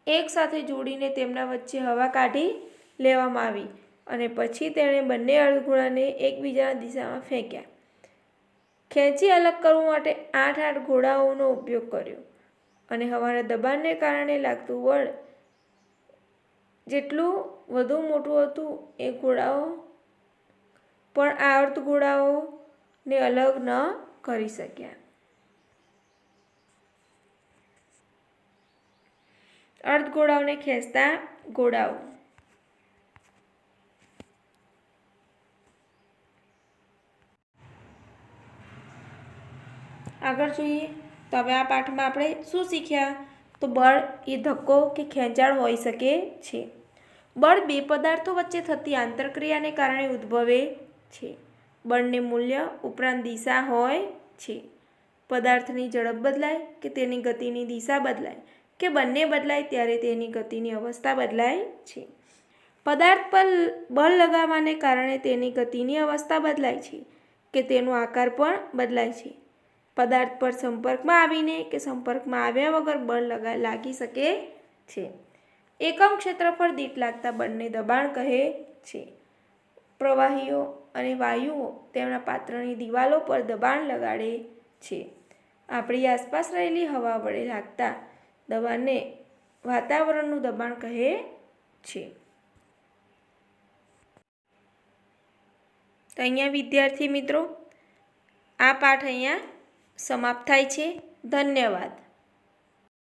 એક સાથે જોડીને તેમના વચ્ચે હવા કાઢી લેવામાં આવી અને પછી તેણે બંને અર્ધગોળાને એકબીજાની દિશામાં ફેંક્યા. ખેંચી અલગ કરવા માટે 8 ગોળાઓનો ઉપયોગ કર્યો અને હવાના દબાણને કારણે લાગતું બળ જેટલું વધુ મોટું હતું એ ગોળાઓ પણ આ અર્ધગોળાઓને અલગ ન કરી શક્યા. અર્ધગોળાઓને ખેંચતા ગોળાઓ. આગળ જોઈએ તો હવે આ પાઠમાં આપણે શું શીખ્યા? તો બળ એ ધક્કો કે ખેંચાણ હોઈ શકે છે. બળ બે પદાર્થો વચ્ચે થતી આંતરક્રિયાને કારણે ઉદ્ભવે છે. બળને મૂલ્ય ઉપરાંત દિશા હોય છે. પદાર્થની ઝડપ બદલાય કે તેની ગતિની દિશા બદલાય કે બંને બદલાય ત્યારે તેની ગતિની અવસ્થા બદલાય છે. પદાર્થ પર બળ લગાવવાને કારણે તેની ગતિની અવસ્થા બદલાય છે કે તેનો આકાર પણ બદલાય છે. પદાર્થ પર સંપર્કમાં આવીને કે સંપર્કમાં આવ્યા વગર બળ લાગી શકે છે. એકમ ક્ષેત્રફળ દીઠ લાગતા બળને દબાણ કહે છે. પ્રવાહીઓ અને વાયુઓ તેમના પાત્રની દિવાલો પર દબાણ લગાડે છે. આપણી આસપાસ રહેલી હવા વડે લાગતા દબાણને વાતાવરણનું દબાણ કહે છે. તો અહીંયા વિદ્યાર્થી મિત્રો આ પાઠ અહીંયા સમાપ્ત થાય છે. ધન્યવાદ.